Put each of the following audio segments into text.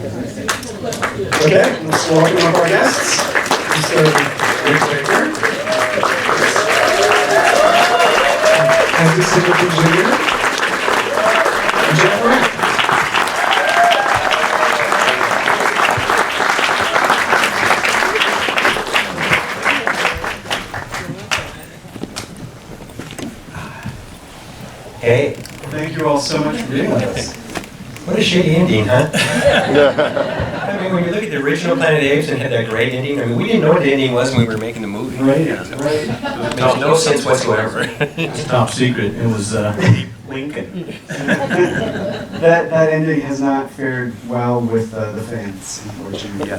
Okay, let's welcome up our guests. Mr. Isaac Singleton Jr. and Jennifer. Hey. Thank you all so much for being with us. What a shitty ending, huh? I mean, when you look at the original Planet of the Apes and had that great ending, I mean, we didn't know what the ending was when we were making the movie. Right. It makes no sense whatsoever. It's top secret. It was Lincoln. That ending has not fared well with the fans, unfortunately.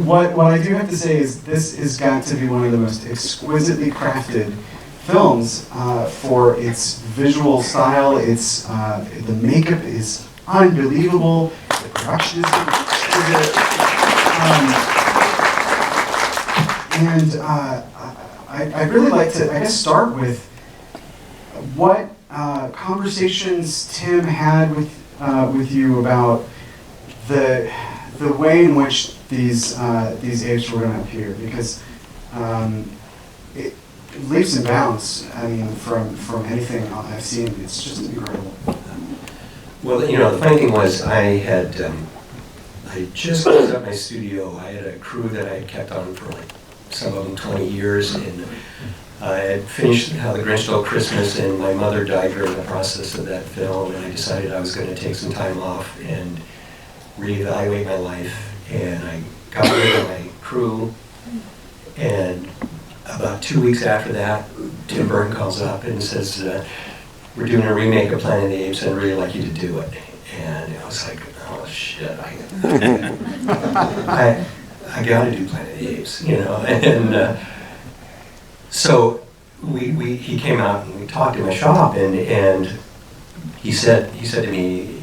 What I do have to say is this has got to be one of the most exquisitely crafted films for its visual style. It's the makeup is unbelievable. The production is exquisite. I'd really like to, I guess, start with what conversations Tim had with you about the way in which these apes were going to appear, because it leaps and bounds. I mean, from anything I've seen, it's just incredible. Well, you know, the funny thing was, I just closed up my studio. I had a crew that I had kept on for like some of them 20 years, and I had finished How the Grinch Stole Christmas, and my mother died during the process of that film, and I decided I was going to take some time off and reevaluate my life, and I got rid of my crew, and about 2 weeks after that, Tim Burton calls up and says, we're doing a remake of Planet of the Apes, and I'd really like you to do it. And I was like, oh shit, I gotta do Planet of the Apes, you know. And so he came out and we talked in my shop, and he said to me,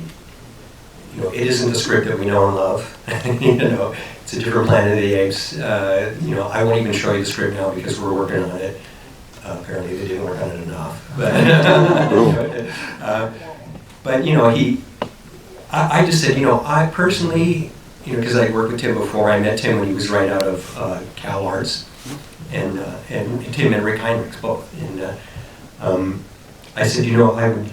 you know, it isn't the script that we know and love. You know, it's a different Planet of the Apes. You know, I won't even show you the script now because we're working on it. Apparently they didn't work on it enough. But you know, I just said, you know, I personally, you know, because I worked with Tim before. I met Tim when he was right out of Cal Arts, and Tim and Rick Heinrichs both. And I said, you know, I would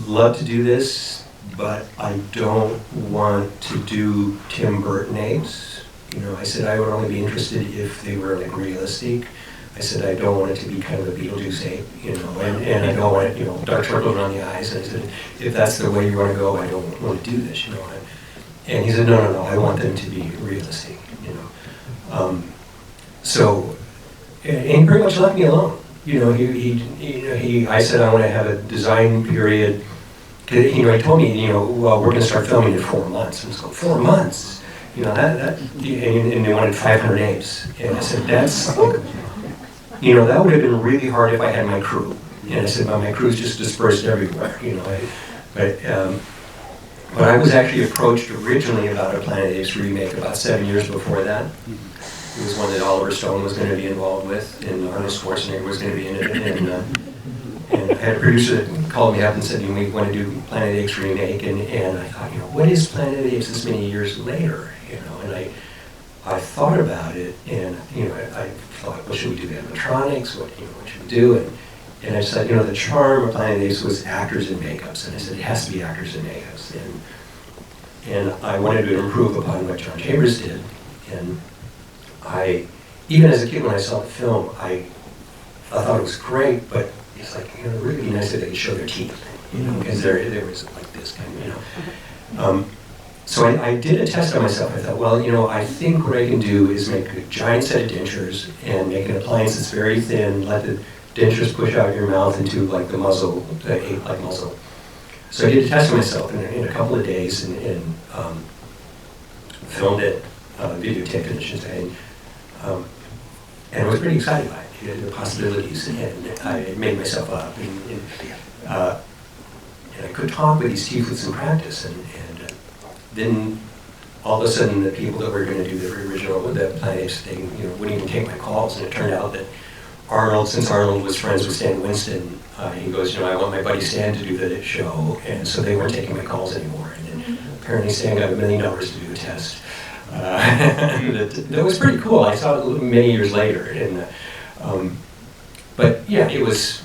love to do this, but I don't want to do Tim Burton apes. You know, I said I would only be interested if they were like realistic. I said I don't want it to be kind of a Beetlejuice ape, you know, and I don't want it, you know, dark circles around the eyes. And I said, if that's the way you want to go, I don't want to do this, you know. And he said, no, I want them to be realistic, you know. So, and he pretty much left me alone. You know, I said I want to have a design period. You know, he told me, you know, well, we're going to start filming in 4 months. And I was going, 4 months? You know, and they wanted 500 apes. And I said, that's like, you know, that would have been really hard if I had my crew. And I said, well, my crew's just dispersed everywhere, you know. But I was actually approached originally about a Planet of the Apes remake about 7 years before that. It was one that Oliver Stone was going to be involved with, and Arnold Schwarzenegger was going to be in it. And I had a producer that called me up and said, you know, we want to do Planet of the Apes remake. And I thought, you know, what is Planet of the Apes this many years later? You know, and I thought about it, and you know, I thought, well, should we do animatronics? What should we do? And I said, you know, the charm of Planet of the Apes was actors and makeups, and I said it has to be actors and makeups, and I wanted to improve upon what John Chambers did, and even as a kid when I saw the film, I thought it was great, but it's like, you know, it would really be nice if they could show their teeth, you know, because there was like this kind of, you know. So I did a test on myself. I thought, well, you know, I think what I can do is make a giant set of dentures and make an appliance that's very thin, let the dentures push out your mouth into like the muzzle, the ape-like muzzle. So I did a test on myself in a couple of days and filmed it, videotaped it, I should say, and I was pretty excited by it, the possibilities, and I made myself up, and I could talk with these teeth with some practice, and then all of a sudden the people that were going to do the original with the Planet of the Apes thing, you know, wouldn't even take my calls, and it turned out that Arnold, since Arnold was friends with Stan Winston, he goes, you know, I want my buddy Stan to do the show, and so they weren't taking my calls anymore. And then apparently saying I got $1 million to do a test. That was pretty cool. I saw it many years later, and but yeah, it was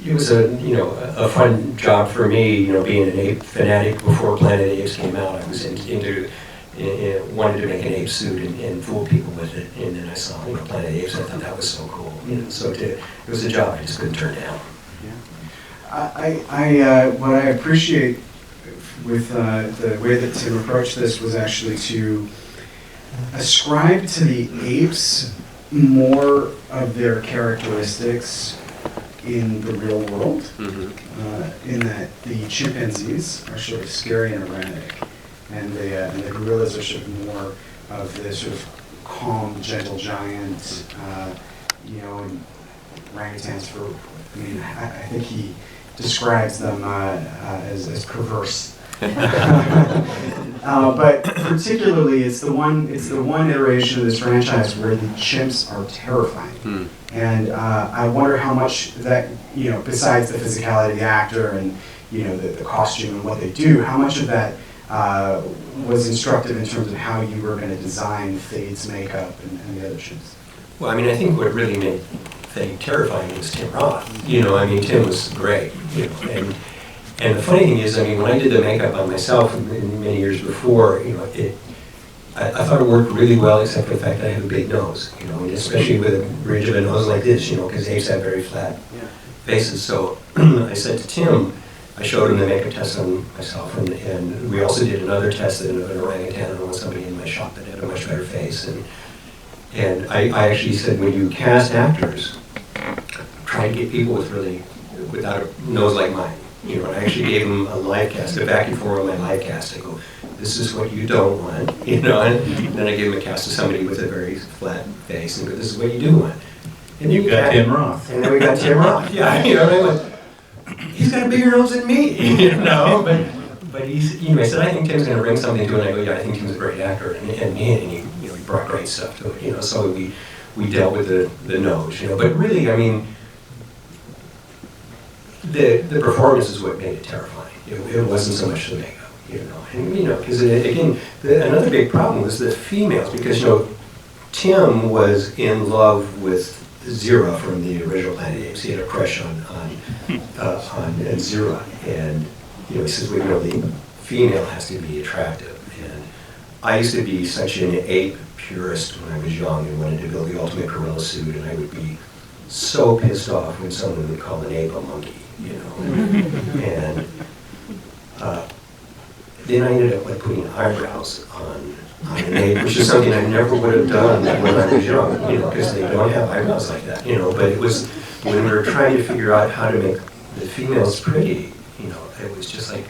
a fun job for me. Being an ape fanatic before Planet of the Apes came out, I was wanted to make an ape suit and fool people with it, and then I saw Planet of the Apes. I thought that was so cool. So it was a job I just couldn't turn down. Yeah. What I appreciate with the way that Tim approached this was actually to ascribe to the apes more of their characteristics in the real world, in that the chimpanzees are sort of scary and erratic, and the gorillas are sort of more of the sort of calm, gentle giant, and orangutans I think he describes them as perverse. But particularly, it's the one iteration of this franchise where the chimps are terrifying, and I wonder how much that besides the physicality of the actor and the costume and what they do, how much of that was instructive in terms of how you were going to design Fade's makeup and the other chimps. Well, I think what really made Fade terrifying was Tim Roth. Tim was great. And the funny thing is, when I did the makeup on myself many years before, I thought it worked really well, except for the fact that I have a big nose, and especially with a bridge of a nose like this, because apes have very flat faces. So I said to Tim, I showed him the makeup test on myself, and we also did another test of an orangutan on somebody in my shop that had a much better face. And I actually said, when you cast actors, try to get people without a nose like mine. And I actually gave them a live cast, a vacuum form of my live cast. I go, this is what you don't want, and then I gave them a cast of somebody with a very flat face, and go, this is what you do want. And you got Tim Roth. And then we got Tim Roth, yeah, and I went, he's got a bigger nose than me, but he's, I said, I think Tim's going to bring something to it, and I go, yeah, I think Tim's a great actor, and he brought great stuff to it, so we dealt with the nose, but really, the performance is what made it terrifying. It wasn't so much the makeup, because again, another big problem was the females, because Tim was in love with Zira from the original Planet of the Apes. He had a crush on Zira, and he says, well, the female has to be attractive. And I used to be such an ape purist when I was young and wanted to build the ultimate gorilla suit, and I would be so pissed off when someone would call an ape a monkey, and then I ended up putting eyebrows on an ape, which is something I never would have done when I was young, because they don't have eyebrows like that, but it was when we were trying to figure out how to make the females pretty, it was just like,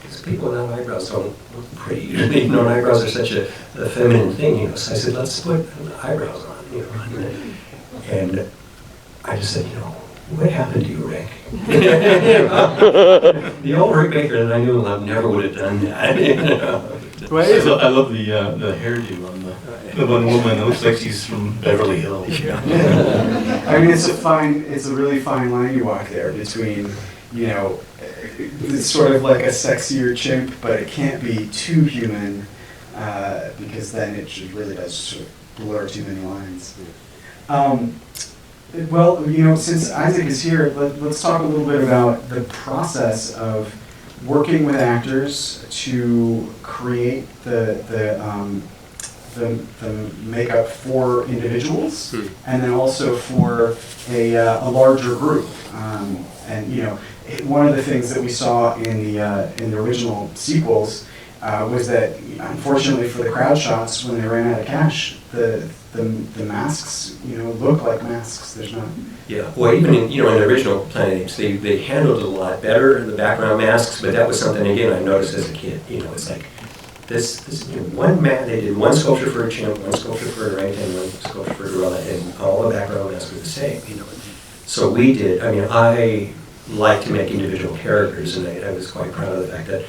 because people without eyebrows don't look pretty. Eyebrows are such a feminine thing, so I said, let's put eyebrows on, and I just said, what happened to you, Rick? The old Rick Baker that I knew never would have done that. I love the hairdo on the one woman. It looks like she's from Beverly Hills. It's a really fine line you walk there between, it's sort of like a sexier chimp, but it can't be too human, because then it really does sort of blur too many lines. Well, since Isaac is here, let's talk a little bit about the process of working with actors to create the makeup for individuals, and then also for a larger group. One of the things that we saw in the original sequels was that, unfortunately for the crowd shots, when they ran out of cash, the masks, look like masks. There's not. Yeah. Well, even in the original Planet of the Apes, they handled it a lot better, the background masks. But that was something again I noticed as a kid. It's like this one they did one sculpture for a chimp, one sculpture for an orangutan, one sculpture for a gorilla, and all the background masks were the same. So we did. I like to make individual characters, and I was quite proud of the fact that.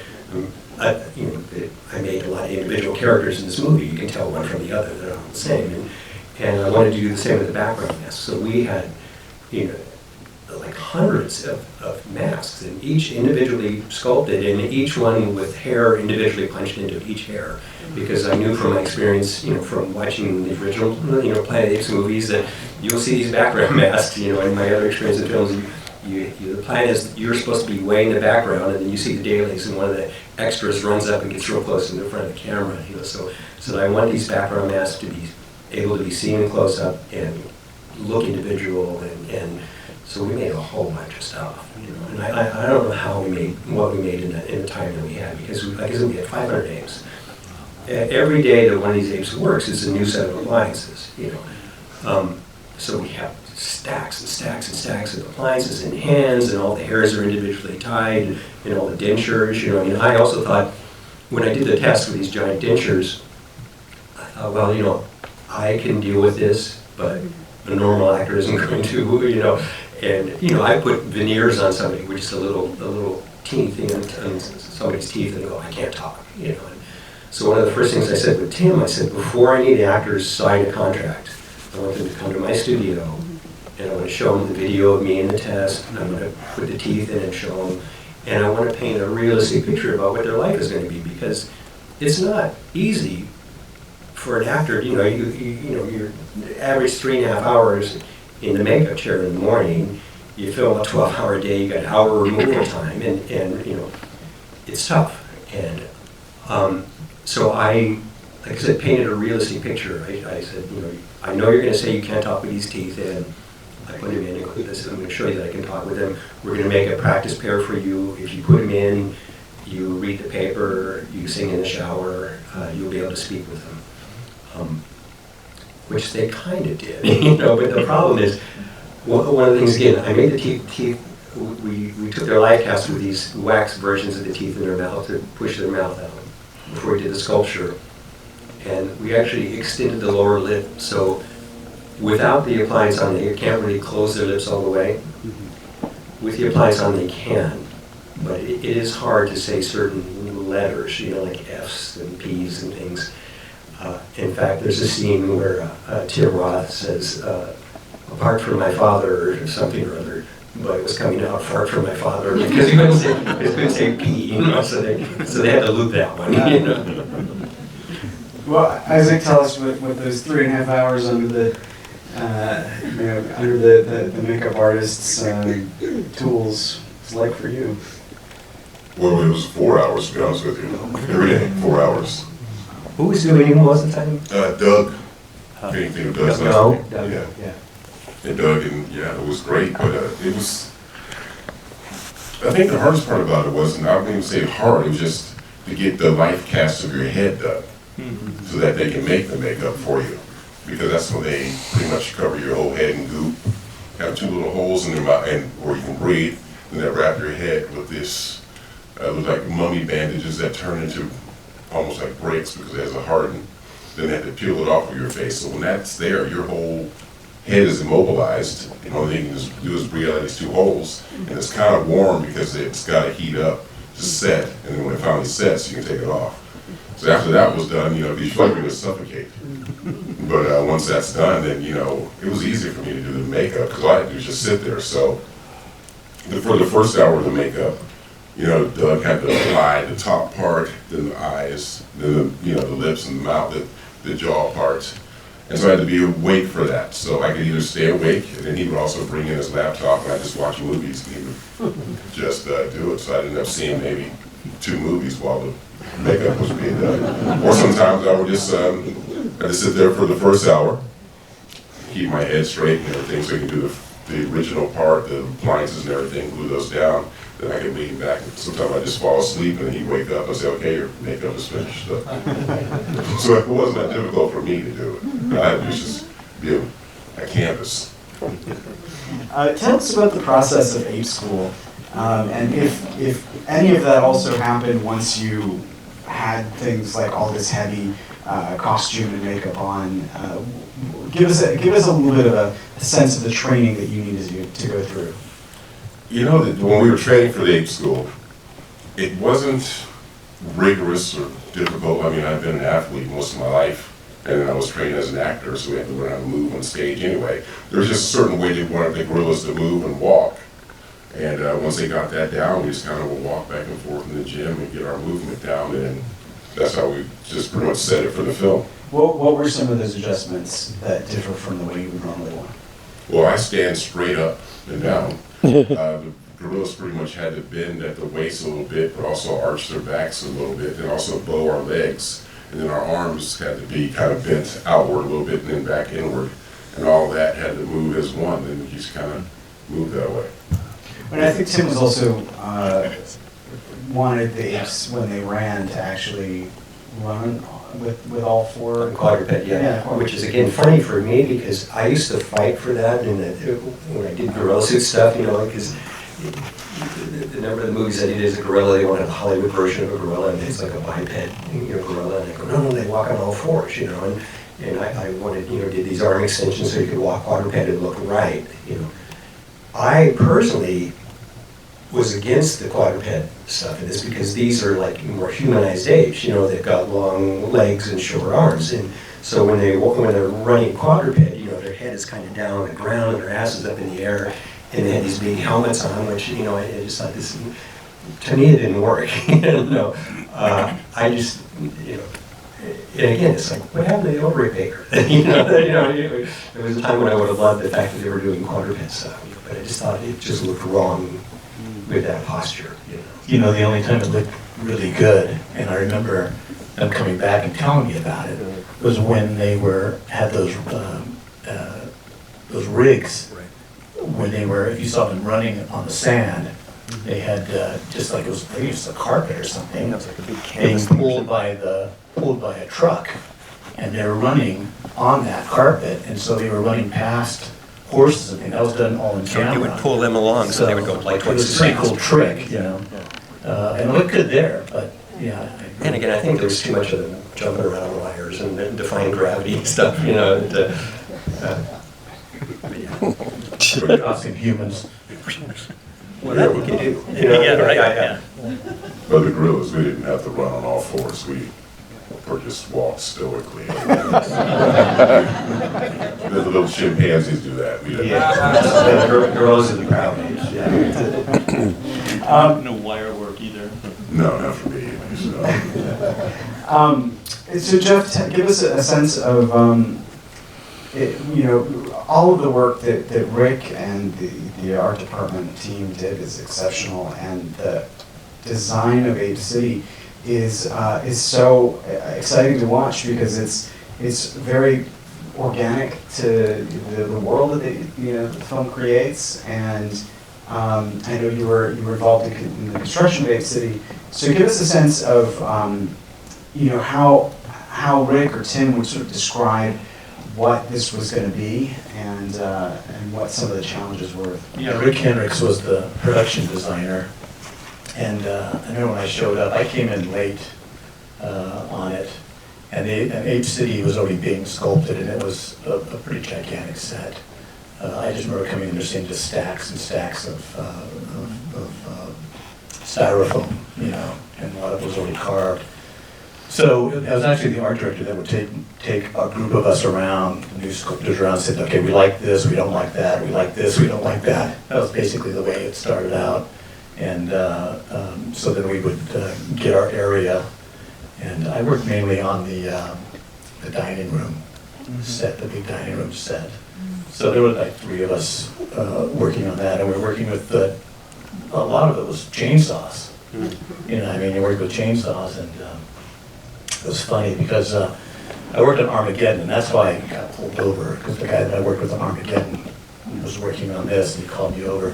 I made a lot of individual characters in this movie. You can tell one from the other; they're all the same. And I wanted to do the same with the background masks. So we had, like hundreds of masks, and each individually sculpted, and each one with hair individually punched into each hair. Because I knew from my experience, from watching the original, Planet Apes movies, that you'll see these background masks. In my other experience in films, the plan is you're supposed to be way in the background, and then you see the dailies, and one of the extras runs up and gets real close to the front of the camera. So I want these background masks to be able to be seen in close up and look individual, and so we made a whole bunch of stuff. And I don't know how we made what we made in the time that we had, because like I said, we had 500 apes. Every day that one of these apes works is a new set of appliances. So we have stacks and stacks and stacks of appliances in hands, and all the hairs are individually tied, and all the dentures. I also thought, when I did the test with these giant dentures, I thought, well, I can deal with this, but a normal actor isn't going to, And I put veneers on somebody, which is a little teeny thing on somebody's teeth, and go, I can't talk, And so one of the first things I said with Tim, I said, before any of the actors sign a contract, I want them to come to my studio, and I want to show them the video of me in the test, and I'm going to put the teeth in and show them, and I want to paint a realistic picture about what their life is going to be, because it's not easy for an actor. You're average 3.5 hours in the makeup chair in the morning. You film a 12-hour day, you got hour removal time, and it's tough. And so like I said, painted a realistic picture. I said, I know you're going to say you can't talk with these teeth in. I put him in and go, I'm going to show you that I can talk with them. We're going to make a practice pair for you. If you put them in, you read the paper, you sing in the shower, you'll be able to speak with them. Which they kind of did, but the problem is, one of the things, again, I made the teeth, we took their live cast with these wax versions of the teeth in their mouth to push their mouth out before we did the sculpture. And we actually extended the lower lip, so without the appliance on, they can't really close their lips all the way. With the appliance on, they can, but it is hard to say certain letters, like F's and P's and things. In fact, there's a scene where Tim Roth says, apart from my father, or something or other, but it was coming out apart from my father, because he couldn't say P, so they had to loop that one. Well, Isaac, tell us what those 3.5 hours under the makeup artist's tools is like for you. Well, it was 4 hours, to be honest with you. Every day, 4 hours. Who was doing it most of the time? Doug. Anything of Doug's Doug. Yeah. And Doug, and it was great, but it was, I think the hardest part about it wasn't, I wouldn't even say hard, it was just to get the life cast of your head done, so that they can make the makeup for you. Because that's when they pretty much cover your whole head in goop, have 2 little holes in their mouth, where you can breathe, and then wrap your head with this, look like mummy bandages that turn into almost like bricks because it has a harden. Then they have to peel it off of your face. So when that's there, your whole head is immobilized. The only thing you can just do is breathe out these 2 holes. And it's kind of warm because it's got to heat up to set. And then when it finally sets, you can take it off. So after that was done, you feel like you're going to suffocate. But once that's done, then, it was easy for me to do the makeup because all I had to do was just sit there. So for the first hour of the makeup, Doug had to apply the top part, then the eyes, then the lips and the mouth, the jaw parts. And so I had to be awake for that. So I could either stay awake, and then he would also bring in his laptop, and I'd just watch movies, and he would just do it. So I'd end up seeing maybe 2 movies while the makeup was being done. Or sometimes I would just, I'd just sit there for the first hour, keep my head straight and everything, so I can do the original part, the appliances and everything, glue those down. Then I could lean back. Sometimes I just fall asleep, and then he'd wake up and say, okay, your makeup is finished. So it wasn't that difficult for me to do it. I had to just be a canvas. Tell us about the process of Ape School, and if any of that also happened once you had things like all this heavy costume and makeup on. Give us a little bit of a sense of the training that you needed to go through. When we were training for the Ape School, it wasn't rigorous or difficult. I mean, I've been an athlete most of my life, and then I was trained as an actor, so we had to learn how to move on stage anyway. There was just a certain way they wanted the gorillas to move and walk. And once they got that down, we just kind of would walk back and forth in the gym and get our movement down, and that's how we just pretty much set it for the film. What were some of those adjustments that differ from the way you would normally walk? Well, I stand straight up and down. The gorillas pretty much had to bend at the waist a little bit, but also arch their backs a little bit, and also bow our legs. And then our arms had to be kind of bent outward a little bit and then back inward. And all that had to move as one, and we just kind of moved that way. But I think Tim was also wanted the apes when they ran to actually run with all four. Quadruped, yeah. Which is again funny for me because I used to fight for that when I did gorilla suit stuff, because the number of the movies I did as a gorilla, they wanted a Hollywood version of a gorilla, and it's like a biped, gorilla, and I go, no, they walk on all fours, and I wanted, did these arm extensions so you could walk quadruped and look right, I personally was against the quadruped stuff in this because these are like more humanized apes, they've got long legs and short arms, and so when they're running quadruped, their head is kind of down on the ground and their ass is up in the air, and they had these big helmets on, which I just thought this, to me, it didn't work. I just, and again, it's like, what happened to the Overy Baker? There was a time when I would have loved the fact that they were doing quadruped stuff, but I just thought it just looked wrong with that posture. The only time it looked really good, and I remember them coming back and telling me about it, was when they had those rigs. When they were, if you saw them running on the sand, they had just like it was, I think it was a carpet or something. It was like a big canvas being pulled by a truck, and they were running on that carpet, and so they were running past horses and things. That was done all in camera. You would pull them along, so they would go like twice as fast. It was a pretty cool trick, and it looked good there, but yeah. And again, I think there was too much of them jumping around wires and defying gravity and stuff, Costing humans. Well, that we can do. Yeah. But the gorillas, we didn't have to run on all fours. We just walked stoically. The little chimpanzees do that. We didn't. The gorillas in the crowd. No wire work either. No, not for me. So Jeff, give us a sense of, all of the work that Rick and the art department team did is exceptional, and the design of Ape City is so exciting to watch because it's very organic to the world that the film creates, and I know you were involved in the construction of Ape City. So give us a sense of how Rick or Tim would sort of describe what this was going to be and what some of the challenges were. Yeah, Rick Hendricks was the production designer, and I remember when I showed up, I came in late on it, and Ape City was already being sculpted, and it was a pretty gigantic set. I just remember coming in there seeing just stacks and stacks of styrofoam, and a lot of it was already carved. So I was actually the art director that would take a group of us around, the new sculptors around, and said, okay, we like this, we don't like that, we like this, we don't like that. That was basically the way it started out. And so then we would get our area, and I worked mainly on the dining room set, the big dining room set. So there were like 3 of us working on that, and we were working with a lot of it was chainsaws. You work with chainsaws, and it was funny because I worked on Armageddon, and that's why I got pulled over, because the guy that I worked with on Armageddon was working on this, and he called me over.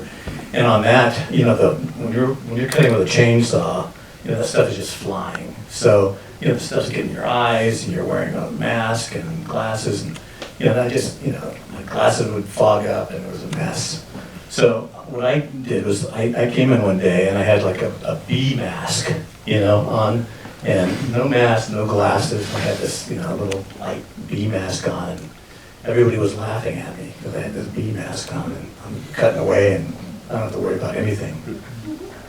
And on that, when you're cutting with a chainsaw, that stuff is just flying. So, the stuff's getting in your eyes, and you're wearing a mask and glasses, and that just, my glasses would fog up, and it was a mess. So what I did was I came in one day, and I had like a bee mask, on. And no mask, no glasses. I had this, little light bee mask on, and everybody was laughing at me because I had this bee mask on, and I'm cutting away, and I don't have to worry about anything.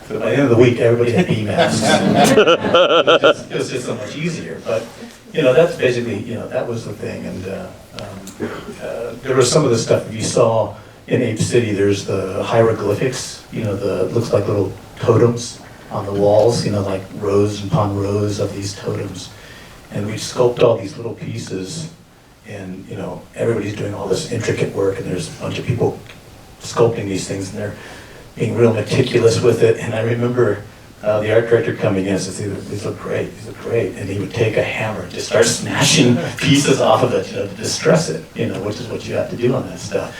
So by the end of the week, everybody had bee masks. It was just so much easier. But that's basically, that was the thing. And there was some of the stuff. If you saw, in Ape City, there's the hieroglyphics, looks like little totems on the walls, like rows upon rows of these totems. And we sculpt all these little pieces, and everybody's doing all this intricate work, and there's a bunch of people sculpting these things, and they're being real meticulous with it. And I remember the art director coming in and said, these look great, and he would take a hammer and just start smashing pieces off of it, to distress it, which is what you have to do on that stuff.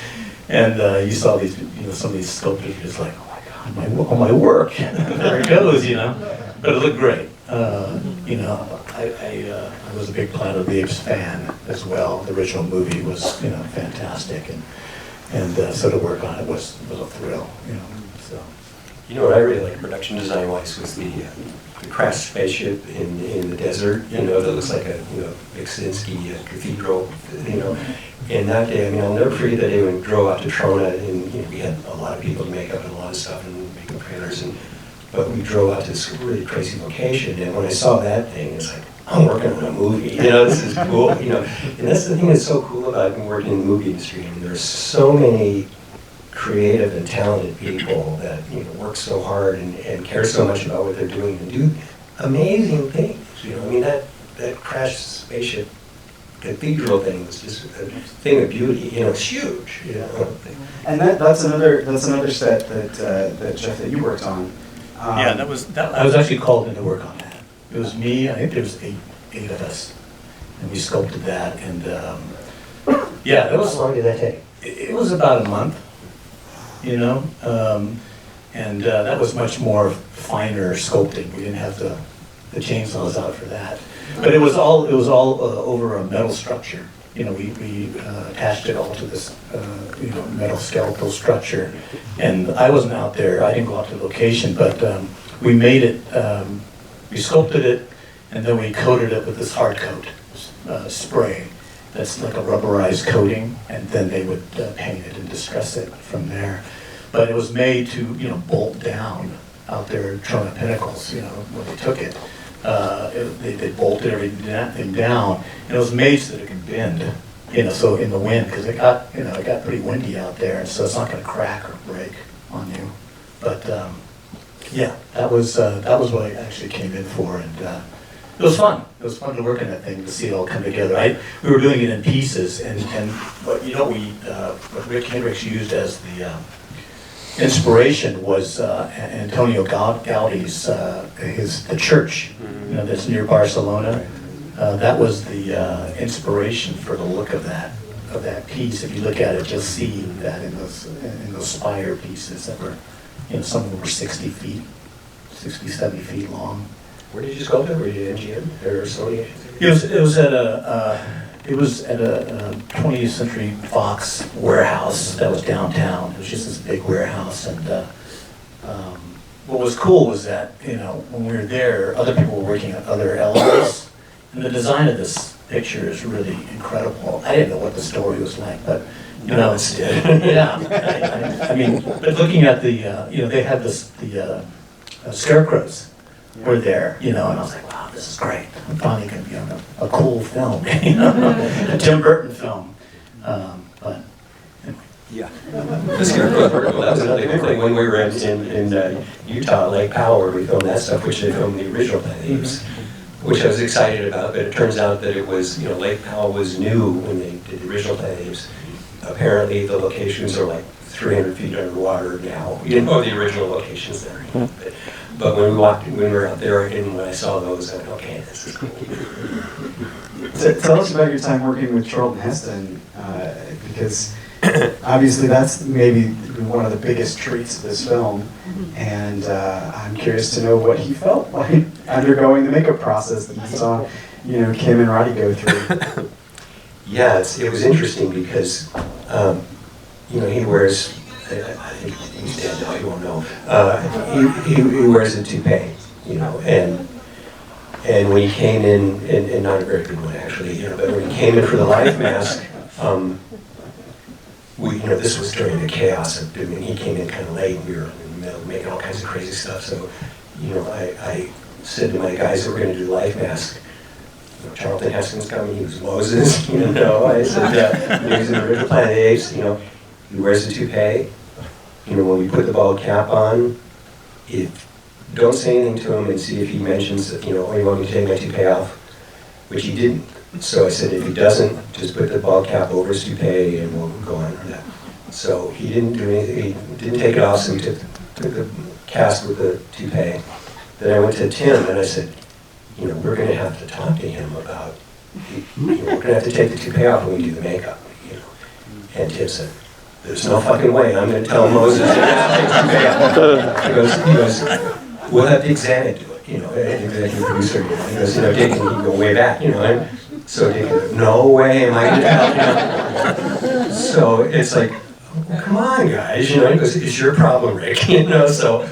And you saw these, some of these sculptors just like, oh my God, all my work, there it goes, But it looked great. I was a big Planet of the Apes fan as well. The original movie was, fantastic, and so to work on it was a thrill, So. What I really liked production design wise was the crash spaceship in the desert, that looks like a Vixensky cathedral, And that day, I'll never forget that day when we drove out to Trona, and we had a lot of people to make up and a lot of stuff and making trailers, but we drove out to this really crazy location, and when I saw that thing, it's like, I'm working on a movie, this is cool, And that's the thing that's so cool about working in the movie industry. There's so many creative and talented people that work so hard and care so much about what they're doing and do amazing things. That crashed spaceship cathedral thing was just a thing of beauty. It's huge. And that's another set that Jeff, that you worked on. Yeah, that was I was actually called in to work on that. It was me. I think there was eight of us, and we sculpted that. And yeah, that was. How long did that take? It was about a month. And that was much more finer sculpting. We didn't have the chainsaws out for that. But it was all over a metal structure. We attached it all to this metal skeletal structure. And I wasn't out there. I didn't go out to the location, but we made it. We sculpted it, and then we coated it with this hard coat spray. That's like a rubberized coating, and then they would paint it and distress it from there. But it was made to, bolt down out there in Trona Pinnacles, when they took it. They bolted everything down, and it was made so that it could bend, so in the wind, because it got pretty windy out there, and so it's not going to crack or break on you. But yeah, that was what I actually came in for, and it was fun. It was fun to work on that thing, to see it all come together. We were doing it in pieces, and what what Rick Hendricks used as the inspiration was Antonio Gaudi's the church, that's near Barcelona. That was the inspiration for the look of that piece. If you look at it, you'll see that in those spire pieces that were, some of them were 60 feet, 60, 70 feet long. Where did you sculpt it? Were you at MGM or Sony? It was at a 20th Century Fox warehouse that was downtown. It was just this big warehouse, and what was cool was that when we were there, other people were working on other elements, and the design of this picture is really incredible. I didn't know what the story was like, but it's did. Yeah. But looking at the they had the scarecrows were there, and I was like, wow, this is great. I'm finally going to be on a cool film, a Tim Burton film. But anyway. Yeah. That was another big thing when we were in Utah, Lake Powell, where we filmed that stuff, which they filmed the original Planet Apes, which I was excited about. But it turns out that it was, Lake Powell was new when they did the original Planet Apes. Apparently, the locations are like 300 feet underwater now. We didn't know the original locations there. But when we were out there, and when I saw those, I went, okay, this is cool. Tell us about your time working with Charlton Heston, because obviously that's maybe one of the biggest treats of this film, and I'm curious to know what he felt like undergoing the makeup process that he saw, Kim and Roddy go through. Yeah, it was interesting because, he wears, I think he's dead now, you won't know. He wears a toupee, and when he came in, and not a very good one actually, but when he came in for the life mask, this was during the chaos of, he came in kind of late, and we were in the middle making all kinds of crazy stuff, so, I said to my guys that were going to do the life mask, Charlton Heston's coming, he was Moses, I said, he was in the original Planet of the Apes, He wears the toupee. You know, when we put the bald cap on, don't say anything to him and see if he mentions that, you know, oh, you want me to take my toupee off? Which he didn't. So I said, if he doesn't, just put the bald cap over his toupee and we'll go on with that. So he didn't do anything, he didn't take it off, so he took the cast with the toupee. Then I went to Tim and I said, you know, we're going to have to talk to him about, you know, we're going to have to take the toupee off when we do the makeup, you know. And Tim said, there's no fucking way, I'm going to tell Moses to take the toupee off. He goes, we'll have Dick Zanuck do it, you know, executive producer. You know. He goes, you know, Dick, and he can go way back, you know. And so Dick goes, no way am I going to tell, you know. So it's like, oh, come on, guys, you know. He goes, it's your problem, Rick, you know. So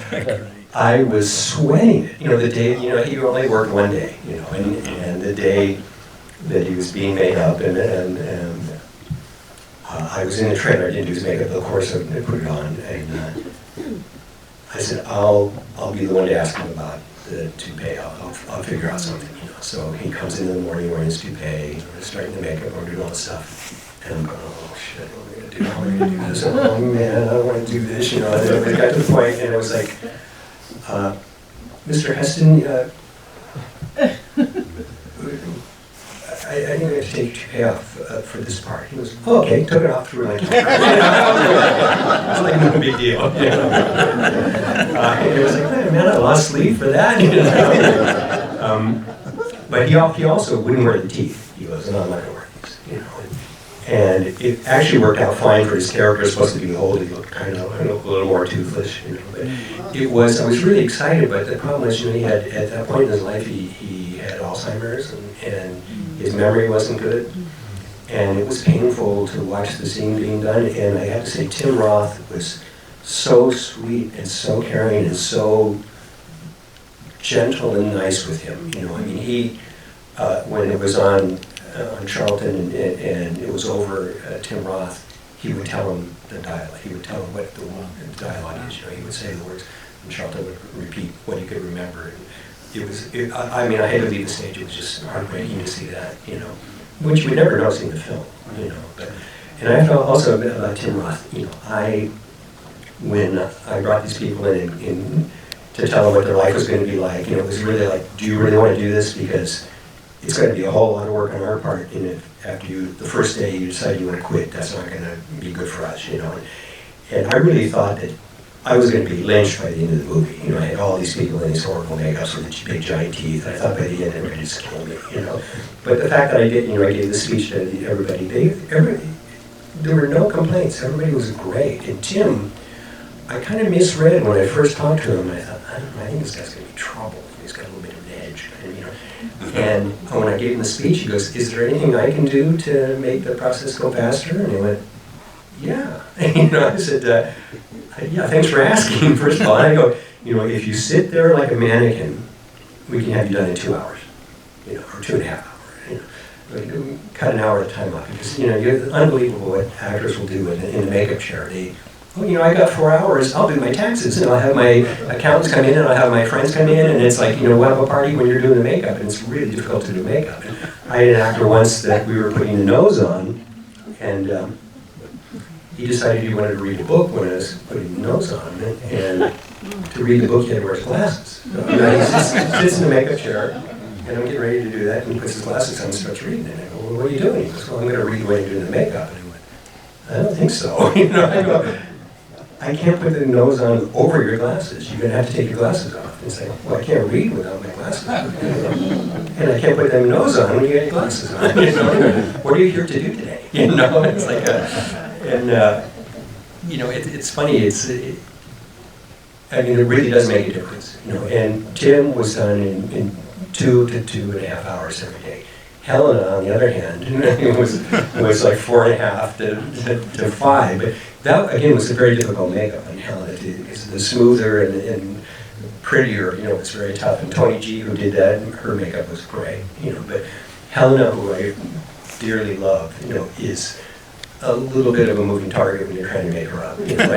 I was sweating it, you know, the day, you know, he only worked one day, you know, and the day that he was being made up, and I was in the trailer, I didn't do his makeup, of course I put it on, and I said, I'll be the one to ask him about the toupee, I'll figure out something, you know. So he comes in the morning wearing his toupee, starting the makeup, we're doing all the stuff, and I'm going, oh shit, what am I gonna do, how am I gonna do this, oh man, I don't want to do this, you know, and then I got to the point, and I was like, Mr. Heston, I think I have to take your toupee off for this part. He goes, oh, okay, took it off, threw it like, it's like no big deal. You know? And it was like, man, I lost sleep for that. You know? But he also wouldn't wear the teeth. He goes, no, I'm not going to wear these. You know? And it actually worked out fine for his character. Supposed to be old, he looked kind of a little more toothless. You know? But I was really excited, but the problem is, you know, he had, at that point in his life, he had Alzheimer's, and his memory wasn't good, and it was painful to watch the scene being done. And I have to say, Tim Roth was so sweet and so caring and so gentle and nice with him. You know, I mean, he when it was on Charlton and it was over, Tim Roth, he would tell him the dialogue. He would tell him what the dialogue is. You know, he would say the words, and Charlton would repeat what he could remember. And I mean, I had to leave the stage. It was just heartbreaking to see that, you know, which we never noticed in the film, you know. And I felt also about Tim Roth, you know, when I brought these people in to tell them what their life was going to be like, you know, it was really like, do you really want to do this? Because it's going to be a whole lot of work on our part, and if after the first day you decide you want to quit, that's not going to be good for us, you know. And I really thought that I was going to be lynched by the end of the movie. You know, I had all these people in these horrible makeups with the big giant teeth. I thought by the end they would just kill me, you know. But the fact that I did, you know, I gave the speech to everybody, there were no complaints. Everybody was great. And Tim, I kind of misread when I first talked to him. I thought, I think this guy's going to be trouble. He's got a little bit of an edge, and, you know. And when I gave him the speech, he goes, is there anything I can do to make the process go faster? And he went, yeah. And, you know, I said, yeah, thanks for asking, first of all. And I go, you know, if you sit there like a mannequin, we can have you done in 2 hours, you know, or 2.5 hours. You know, cut an hour at a time off, because, you know, it's unbelievable what actors will do in the makeup chair. Oh, you know, I got 4 hours, I'll do my taxes, and I'll have my accountants come in, and I'll have my friends come in, and it's like, you know, we'll have a party when you're doing the makeup, and it's really difficult to do makeup. And I had an actor once that we were putting the nose on, and he decided he wanted to read a book when I was putting the nose on, and to read the book, he had to wear his glasses. So, you know, he sits in the makeup chair, and I'm getting ready to do that, and he puts his glasses on and starts reading. And I go, well, what are you doing? He goes, well, I'm going to read while you're doing the makeup. And I went, I don't think so. You know, I go, I can't put the nose on over your glasses. You're going to have to take your glasses off. And say, well, I can't read without my glasses on. And I can't put them nose on when you got your glasses on. You know? What are you here to do today? You know, it's like you know, it's funny. I mean, it really does make a difference. You know, and Tim was done in 2 to 2.5 hours every day. Helena, on the other hand, was like 4.5 to 5. But that, again, was a very difficult makeup on Helena, because the smoother and prettier, you know, it's very tough. And Tony G, who did that, her makeup was great, you know. But Helena, who I dearly love, you know, is a little bit of a moving target when you're trying to make her up. You know?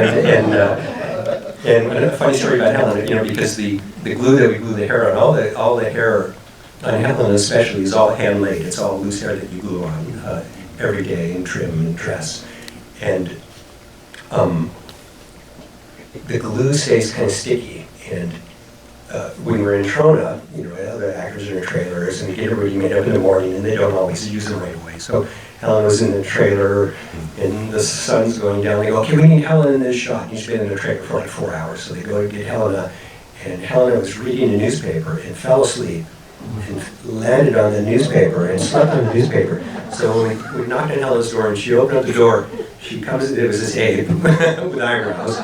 And a funny story about Helena, you know, because the glue that we glue the hair on, all the hair on Helena especially is all hand laid. It's all loose hair that you glue on every day and trim and dress. And the glue stays kind of sticky, and when we're in Trona, you know, other actors are in trailers, and we get everybody made up in the morning, and they don't always use them right away. So Helen was in the trailer, and the sun's going down. They go, okay, we need Helen in this shot. And she's been in the trailer for like 4 hours, so they go to get Helena, and Helena was reading a newspaper and fell asleep and landed on the newspaper and slept on the newspaper. So when we knocked on Helena's door and she opened up the door, she comes, it was this Abe with eyebrows,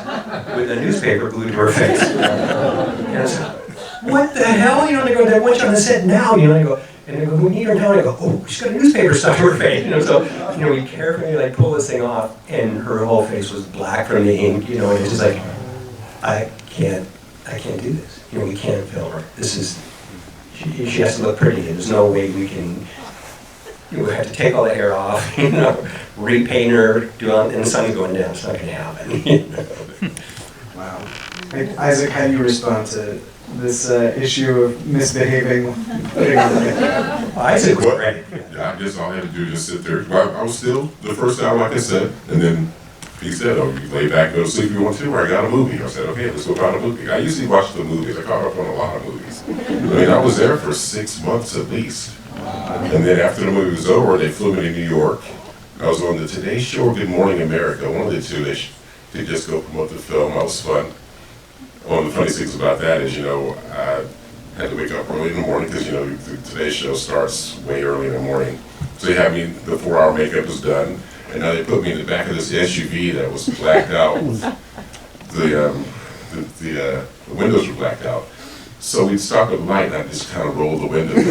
with a newspaper glued to her face. And I was like, what the hell? You know, they go, they want you on the set now. You know, and they go, we need her now. And I go, oh, she's got a newspaper stuck to her face. You know, so, you know, we carefully like pull this thing off, and her whole face was black from the ink. You know, and it's just like, I can't do this. You know, we can't film her. This is, she has to look pretty, and there's no way we can. We have to take all the hair off, you know, repaint her, and the sun's going down. It's not going to happen. You know? Wow. Isaac, how do you respond to this issue of misbehaving? Isaac was ready. Yeah, I guess all I had to do was just sit there. Well, I was still the first time, like I said, and then he said, "Oh, you lay back, go to sleep if you want to, or I got a movie." I said, "Okay, let's go find a movie." I usually watch the movies. I caught up on a lot of movies. I mean, I was there for 6 months at least. And then after the movie was over, they flew me to New York. I was on the Today Show or Good Morning America, one of the two. They just go promote the film. That was fun. One of the funny things about that is, you know, I had to wake up early in the morning because, you know, the Today Show starts way early in the morning. So they had me, the 4-hour makeup was done, and now they put me in the back of this SUV that was blacked out. The windows were blacked out. So we'd stop at the light, and I'd just kind of roll the window down.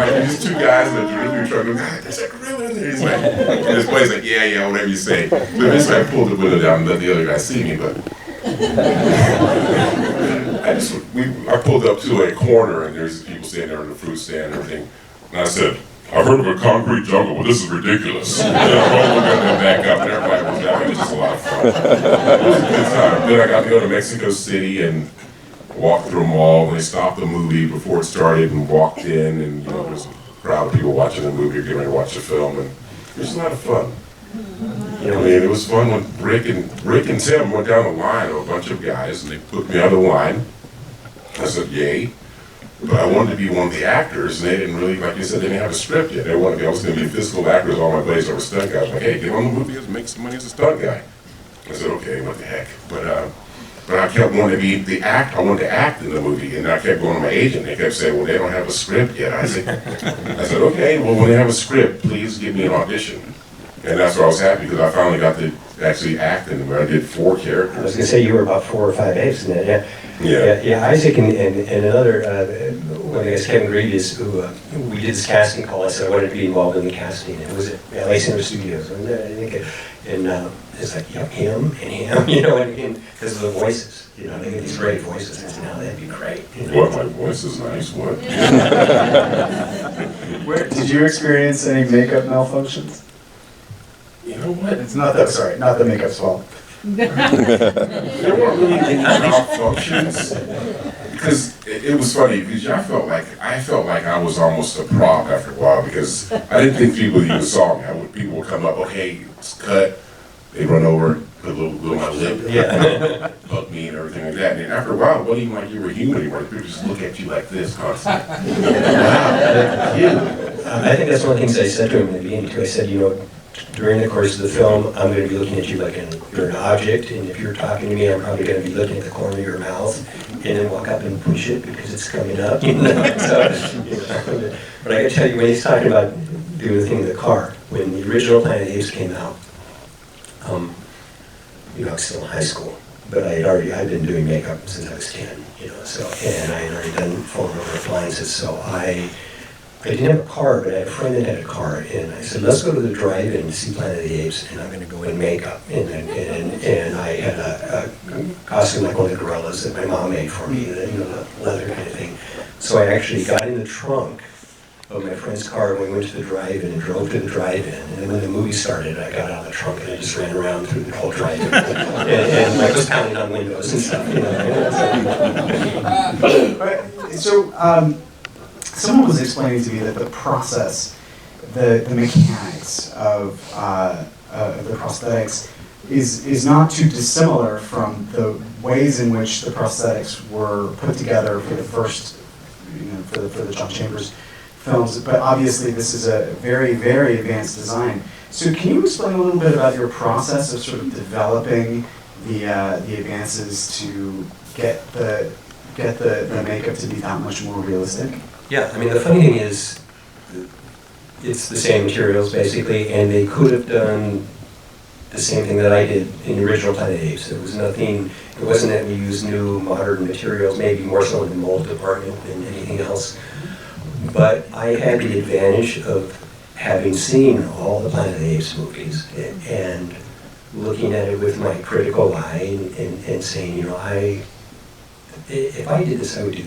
And these two guys in the delivery truck go, "God, there's a gorilla in there." He's like, and this boy's like, yeah, whatever you say. So eventually I pulled the window down and let the other guy see me, but I pulled up to a corner, and there's people standing there in the fruit stand and everything. And I said, "I've heard of a concrete jungle, but this is ridiculous." And I rolled them back up, and everybody was laughing. It was just a lot of fun. It was a good time. Then I got to go to Mexico City and walk through a mall. And they stopped the movie before it started and walked in, and you know, there's a crowd of people watching the movie or getting ready to watch the film, and it was a lot of fun. You know, I mean, it was fun when Rick and Tim went down the line of a bunch of guys, and they put me on the line. I said, "Yay." But I wanted to be one of the actors, and they didn't really, like you said, they didn't have a script yet. They wanted me, I was going to be physical actors, all my buddies that were stunt guys. Like, "Hey, get on the movie and make some money as a stunt guy." I said, "Okay, what the heck." But I kept wanting to be the act. I wanted to act in the movie, and I kept going to my agent. They kept saying, "Well, they don't have a script yet." I said, "Okay, well, when they have a script, please give me an audition." And that's why I was happy, because I finally got to actually act in it. I did 4 characters. I was going to say you were about 4 or 5 apes in that, Yeah. Yeah, Isaac and another, one of the guys, Kevin Greed, is who we did this casting call. I said I wanted to be involved in the casting. It was at LA Center Studios, and it's like, yeah, him and him, you know, and because of the voices, you know, they get these great voices. I said, "No, that'd be great." You know? What, my voice is nice, what? Did you experience any makeup malfunctions? You know what? It's not that, sorry, not the makeup's fault. There weren't really any malfunctions, because it was funny, because I felt like I was almost a prop after a while, because I didn't think people even saw me. People would come up, "Okay, it's cut." They run over, put a little on my lip, hug me and everything like that. And then after a while, it wasn't even like you were human anymore. People just look at you like this constantly. Wow, that's you. I think that's one of the things I said to him in the beginning too. I said, you know, during the course of the film, I'm going to be looking at you like you're an object, and if you're talking to me, I'm probably going to be looking at the corner of your mouth, and then walk up and push it because it's coming up. You know? So, you know. But I got to tell you, when he's talking about doing the thing in the car, when the original Planet of the Apes came out, you know, I was still in high school, but I'd been doing makeup since I was 10, you know, so, and I had already done full over appliances, so I didn't have a car, but I had a friend that had a car, and I said, "Let's go to the drive-in and see Planet of the Apes, and I'm going to go in makeup." And I had a costume like one of the gorillas that my mom made for me, you know, the leather kind of thing. So I actually got in the trunk of my friend's car when we went to the drive-in and drove to the drive-in. And then when the movie started, I got out of the trunk and I just ran around through the whole drive-in and like was pounding on windows and stuff. You know? So, someone was explaining to me that the process, the mechanics of the prosthetics is not too dissimilar from the ways in which the prosthetics were put together for the first, for the John Chambers films. But obviously, this is a very, very advanced design. So, can you explain a little bit about your process of sort of developing the advances to get the makeup to be that much more realistic? Yeah, I mean, the funny thing is, it's the same materials basically, and they could have done the same thing that I did in the original Planet of the Apes. There was nothing, it wasn't that we used new modern materials, maybe more so in the mold department than anything else. But I had the advantage of having seen all the Planet of the Apes movies and looking at it with my critical eye and saying, if I did this, I would do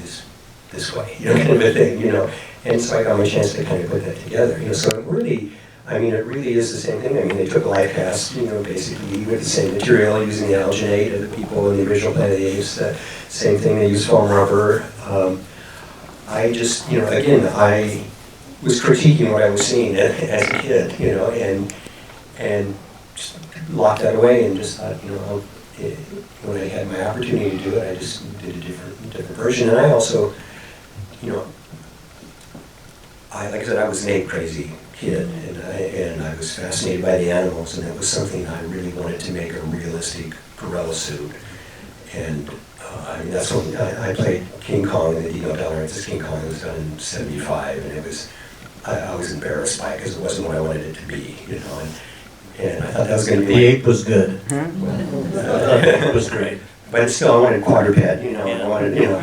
this way, kind of a thing, And so I got my chance to kind of put that together, So it really is the same thing. I mean, they took life casts, basically with the same material, using the alginate of the people in the original Planet of the Apes. Same thing, they used foam rubber. I just, again, I was critiquing what I was seeing as a kid, and just locked that away and just thought, when I had my opportunity to do it, I just did a different version. And I also, like I said, I was an ape crazy kid, and I was fascinated by the animals, and it was something I really wanted to make a realistic gorilla suit. And that's when I played King Kong, the Dino De Laurentiis King Kong. It was done in '75, and it was, I was embarrassed by it because it wasn't what I wanted it to be, And I thought that was going to be... The ape was good. It was great. But still, I wanted quadruped, I wanted, and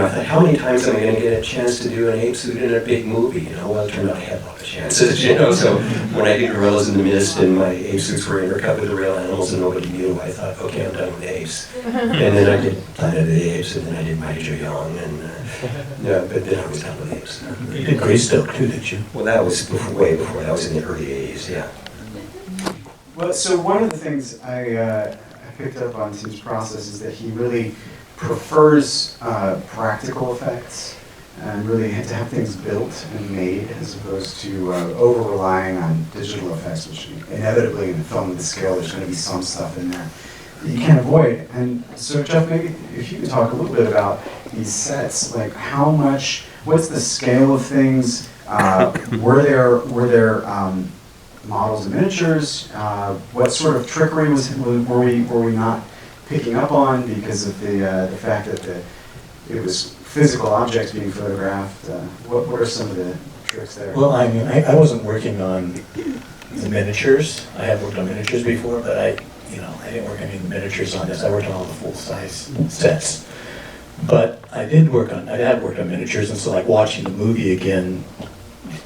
I thought, how many times am I going to get a chance to do an ape suit in a big movie? Well, it turned out I had a lot of chances, So when I did Gorillas in the Mist and my ape suits were intercut with the real animals and nobody knew, I thought, okay, I'm done with apes. And then I did Planet of the Apes, and then I did Mighty Joe Young, but then I was done with apes. You did Greystoke too, didn't you? Well, that was way before. That was in the early '80s, yeah. Well, so one of the things I picked up on Tim's process is that he really prefers practical effects and really to have things built and made as opposed to over-relying on digital effects, which inevitably in a film of this scale, there's going to be some stuff in there that you can't avoid. And so, Jeff, maybe if you could talk a little bit about these sets, like what's the scale of things? Were there models and miniatures? What sort of trickery were we not picking up on because of the fact that it was physical objects being photographed? What are some of the tricks there? Well, I mean, I wasn't working on the miniatures. I have worked on miniatures before, but I didn't work any of the miniatures on this. I worked on all the full-size sets. But I had worked on miniatures, and so like watching the movie again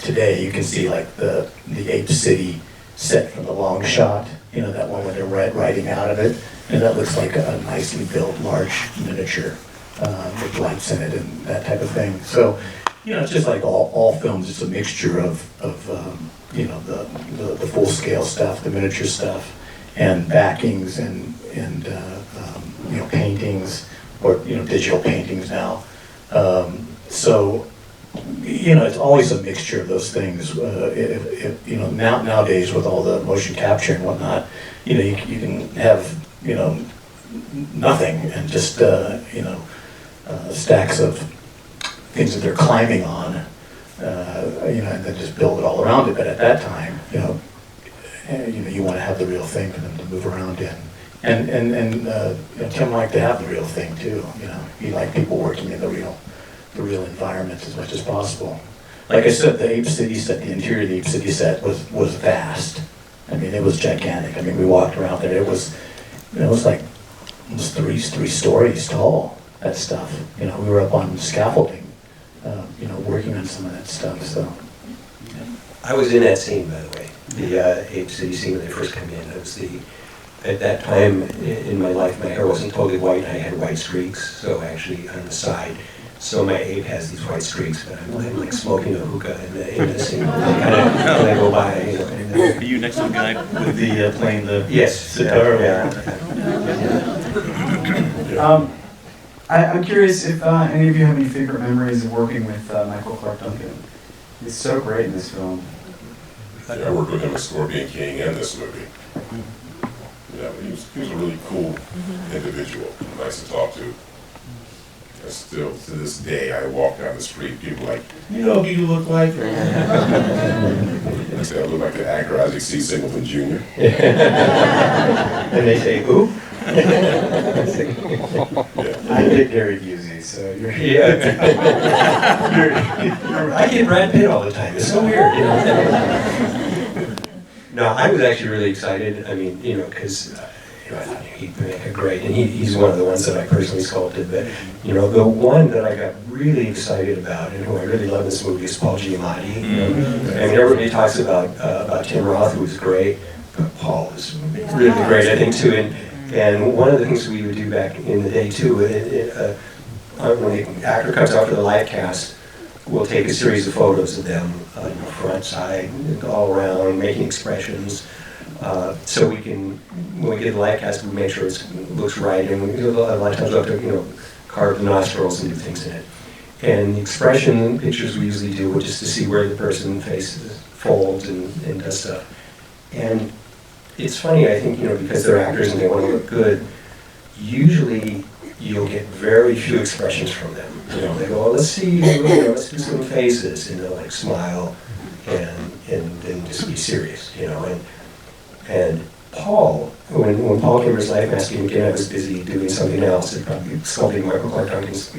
today, you can see like the Ape City set from the long shot, that one when they're riding out of it, and that looks like a nicely built large miniature with lights in it and that type of thing. So, it's just like all films, it's a mixture of the full scale stuff, the miniature stuff, and backings and paintings, or digital paintings now. So it's always a mixture of those things. Nowadays with all the motion capture and whatnot, you can have nothing and just stacks of things that they're climbing on, and then just build it all around it. But at that time, you want to have the real thing for them to move around in. And Tim liked to have the real thing too. He liked people working in the real environments as much as possible. Like I said, the Ape City set, the interior of the Ape City set was vast. I mean, it was gigantic. I mean, we walked around there. It was like almost three stories tall. That stuff. We were up on scaffolding, working on some of that stuff. So. I was in that scene, by the way. The Ape City scene when they first come in. At that time in my life, my hair wasn't totally white. I had white streaks, so actually on the side. So my ape has these white streaks, but I'm like smoking a hookah in the scene. They go by. Are you next to the guy with the playing the sitar? Yeah. I'm curious if any of you have any favorite memories of working with Michael Clark Duncan. He's so great in this film. Yeah, I worked with him in Scorpion King and this movie. Yeah, he was a really cool individual, nice to talk to. And still, to this day, I walk down the street, people are like, you know who you look like? I say, I look like the actor Isaac Singleton Jr. And they say, who? Yeah. I did Gary Busey, so you're Yeah. I get Brad Pitt all the time. It's so weird, you know. No, I was actually really excited. I mean, you know, because I thought he'd make a great, and he's one of the ones that I personally sculpted. But you know, the one that I got really excited about, and who I really love in this movie, is Paul Giamatti. You know? I mean, everybody talks about Tim Roth, who was great, but Paul was really great, I think, too. And one of the things we would do back in the day too, when the actor comes out for the live cast, we'll take a series of photos of them, front, side, all around, making expressions. So we can, when we get the live cast, we make sure it looks right, and a lot of times we'll have to, carve the nostrils and do things in it. And the expression pictures we usually do are just to see where the person faces, folds, and does stuff. And it's funny, I think, because they're actors and they want to look good, usually you'll get very few expressions from them. They go, well, let's see, let's do some faces, like smile and then just be serious, And Paul, when Paul came to his life asking again, I was busy doing something else, and probably sculpting Michael Clark Duncan's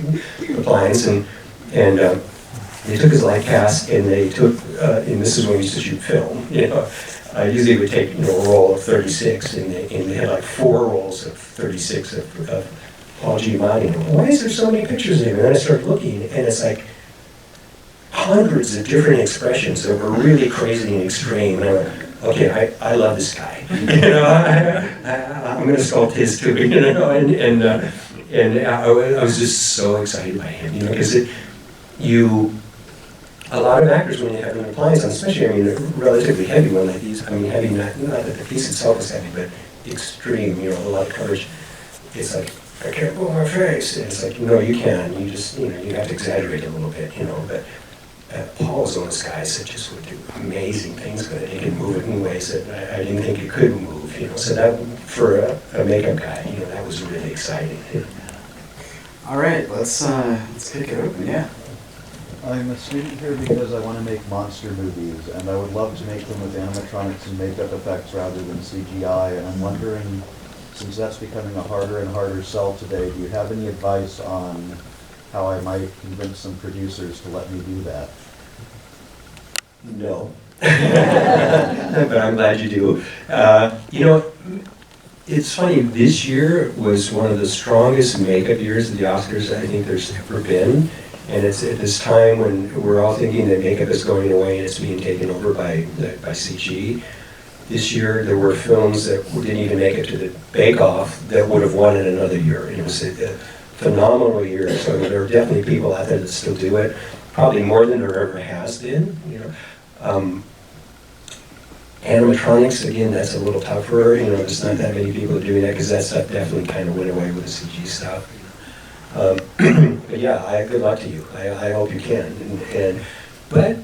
appliance, and they took his life cast and they took, and this is when we used to shoot film, usually would take a roll of 36, and they had like 4 rolls of 36 of Paul Giamatti. And why is there so many pictures of him? And then I started looking, and it's like hundreds of different expressions that were really crazy and extreme. And I went, okay, I love this guy. I'm going to sculpt his too. And I was just so excited by him, because a lot of actors, when you have an appliance on, especially, a relatively heavy one like these, heavy, not that the piece itself is heavy, but extreme, a lot of coverage, it's like, I can't move my face. And it's like, no, you can. You just, you have to exaggerate a little bit, but Paul's one of those guys that just would do amazing things with it. He can move it in ways that I didn't think he could move, So that, for a makeup guy, that was really exciting. All right, let's kick it open, yeah. I'm a student here because I want to make monster movies, and I would love to make them with animatronics and makeup effects rather than CGI, and I'm wondering, since that's becoming a harder and harder sell today, do you have any advice on how I might convince some producers to let me do that? No. But I'm glad you do. It's funny, this year was one of the strongest makeup years of the Oscars I think there's ever been. And it's at this time when we're all thinking that makeup is going away and it's being taken over by CG. This year there were films that didn't even make it to the bake-off that would have won it another year. It was a phenomenal year, so there are definitely people out there that still do it, probably more than there ever has been. Animatronics, again, that's a little tougher. There's not that many people doing that because that stuff definitely kind of went away with the CG stuff. But yeah, good luck to you. I hope you can. But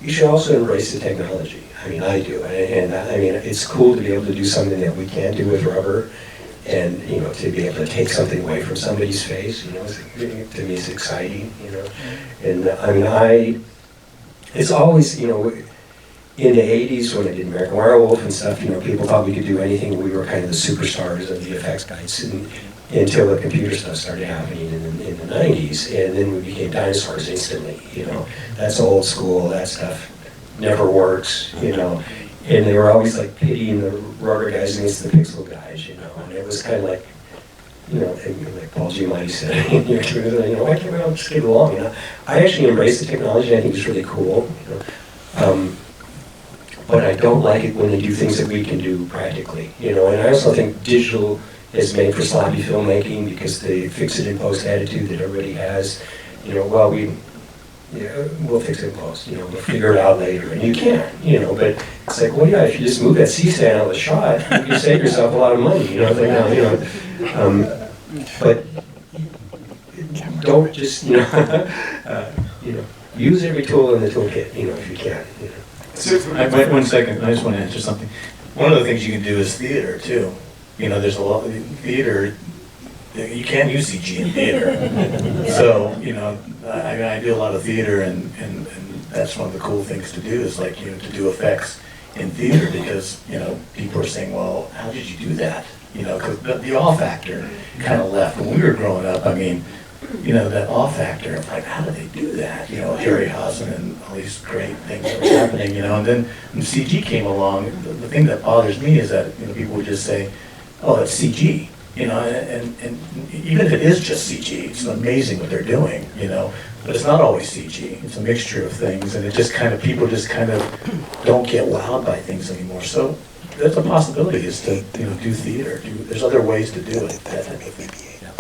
you should also embrace the technology. I do. And it's cool to be able to do something that we can't do with rubber. And, to be able to take something away from somebody's face, to me it's exciting, And it's always, in the 80s when I did American Werewolf and stuff, people thought we could do anything. We were kind of the superstars of the effects guys until the computer stuff started happening in the 90s. And then we became dinosaurs instantly, That's old school, that stuff never works, And they were always like pitying the rubber guys against the pixel guys, And it was kind of like, like Paul Giamatti said, why can't we all just get along, I actually embrace the technology. I think it's really cool, But I don't like it when they do things that we can do practically, And I also think digital is made for sloppy filmmaking because they fix it in post attitude that everybody has. Well, we'll fix it in post. We'll figure it out later, and you can't. But it's like, well, yeah, if you just move that C-stand out of the shot, you can save yourself a lot of money. But don't just use every tool in the toolkit. If you can. One second, I just want to answer something. One of the things you can do is theater too. You know, there's a lot of theater, you can't use CG in theater. So, you know, I do a lot of theater and that's one of the cool things to do is like, you know, to do effects in theater because, you know, people are saying, well, how did you do that? You know, because the awe factor kind of left. When we were growing up, I mean, you know, that awe factor of like, how did they do that? You know, Harryhausen and all these great things that were happening, you know, and then when CG came along, the thing that bothers me is that, you know, people would just say, oh, it's CG, you know, and even if it is just CG, it's amazing what they're doing, you know, but it's not always CG. It's a mixture of things, and it just kind of, people just kind of don't get wowed by things anymore. So that's a possibility is to, you know, do theater. There's other ways to do it.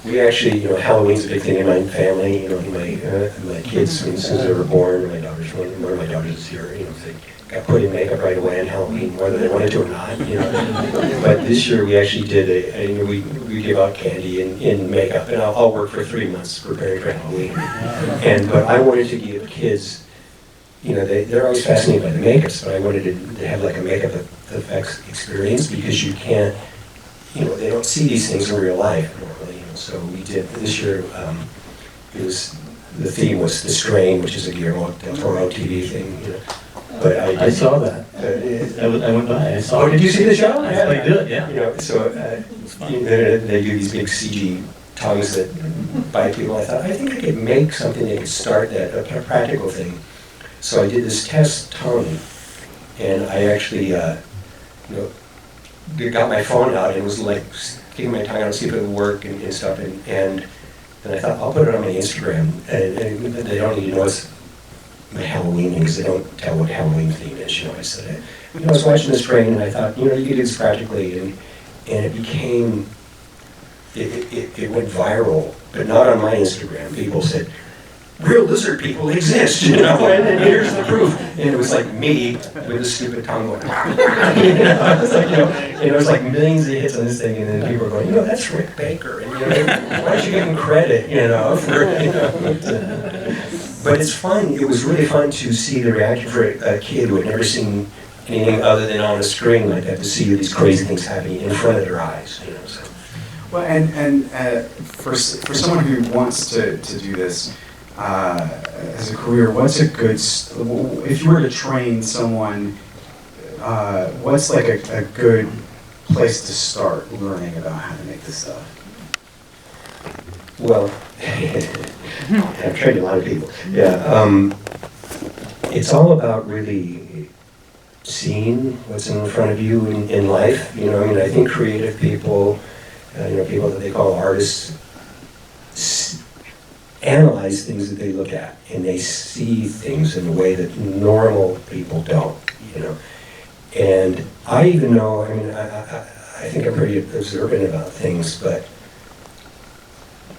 We actually, you know, Halloween's a big thing in my family. You know, my kids, since they were born, one of my daughters is here. You know, they got put in makeup right away on Halloween, whether they wanted to or not. You know, but this year we actually did we give out candy in makeup, and I'll work for 3 months preparing for Halloween. But I wanted to give kids, you know, they're always fascinated by the makeups, but I wanted to have like a makeup effects experience because you can't, you know, they don't see these things in real life normally. You know, so we did this year. The theme was The Strain, which is a Guillermo del Toro TV thing. You know, but I saw that. I went by. I saw. Oh, did you see the show? Yeah, I did. Yeah. You know, so they do these big CG tongues that bite people. I thought I think I could make something that could start that a practical thing. So I did this test tongue, and I actually, you know, got my phone out and was like sticking my tongue out to see if it would work and stuff. And I thought I'll put it on my Instagram, and they don't need to know it's my Halloween thing because they don't tell what Halloween theme is. You know, I said, you know, I was watching this train and I thought, you know, you could do this practically, and it became, it went viral, but not on my Instagram. People said, real lizard people exist, you know, and here's the proof. And it was like me with a stupid tongue going, you know, it was like, you know, and it was like millions of hits on this thing, and then people were going, you know, that's Rick Baker, and you know, why aren't you giving credit, you know, for, you know. But it's fun. It was really fun to see the reaction for a kid who had never seen anything other than on a screen like that, to see these crazy things happening in front of their eyes, you know. So. Well, and for someone who wants to do this as a career, what's a good, if you were to train someone, what's like a good place to start learning about how to make this stuff? Well, I've trained a lot of people. Yeah, it's all about really seeing what's in front of you in life. You know, I mean, I think creative people, you know, people that they call artists, analyze things that they look at, and they see things in a way that normal people don't. You know, and I even know. I mean, I think I'm pretty observant about things, but.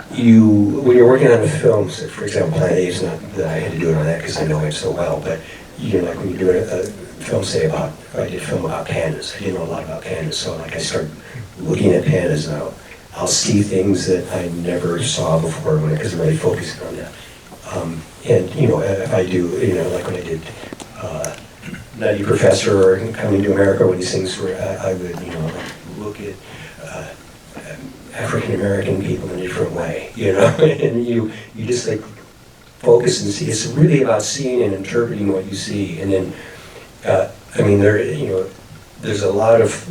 When you're working on a film, so for example, Planet Apes, not that I had to do it on that because I know it so well, but you know, like when you do a film, say about, I did a film about pandas. I didn't know a lot about pandas, so like I started looking at pandas and I'll see things that I never saw before because I'm really focusing on that. And you know, if I do, you know, like when I did Nutty Professor or Coming to America, when these things were, I would, you know, like look at African American people in a different way, you know, and you just like focus and see. It's really about seeing and interpreting what you see, and then, I mean, there's a lot of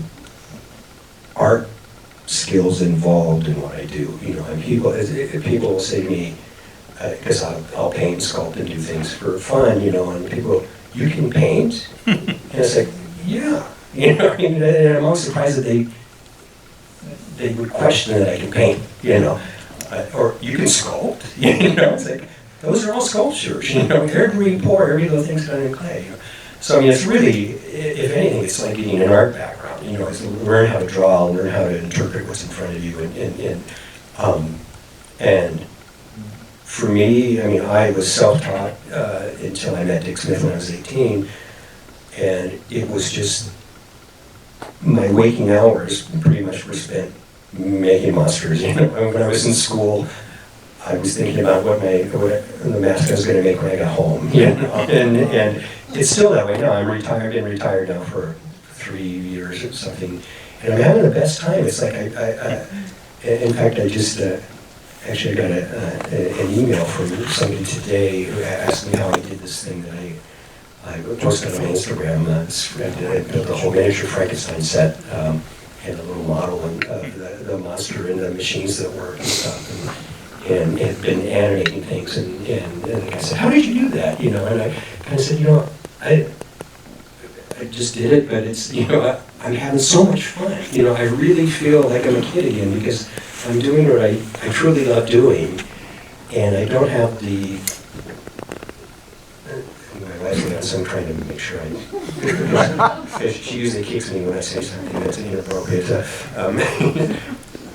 art skills involved in what I do, you know, and people will say to me, because I'll paint, sculpt, and do things for fun, you know, and people go, you can paint? And it's like, yeah, you know, and I'm always surprised that they would question that I can paint, you know, or you can sculpt, you know, it's like, those are all sculptures, you know, every pore, every little thing's done in clay. You know? So I mean, it's really, if anything, it's like getting an art background, you know, it's learn how to draw, learn how to interpret what's in front of you, and for me, I mean, I was self-taught until I met Dick Smith when I was 18, and it was just, my waking hours pretty much were spent making monsters. You know, when I was in school, I was thinking about what the mask I was going to make when I got home, you know? And it's still that way now. I'm been retired now for 3 years or something, and I'm having the best time. It's like in fact, I just actually got an email from somebody today who asked me how I did this thing that I posted on Instagram. I built a whole miniature Frankenstein set and a little model of the monster and the machines that work and stuff. And had been animating things, and I said, how did you do that? You know, and I kind of said, you know, I just did it, but it's, you know, I'm having so much fun. You know, I really feel like I'm a kid again because I'm doing what I truly love doing, and I don't have the, my wife's got, so I'm trying to make sure because she usually kicks me when I say something that's inappropriate.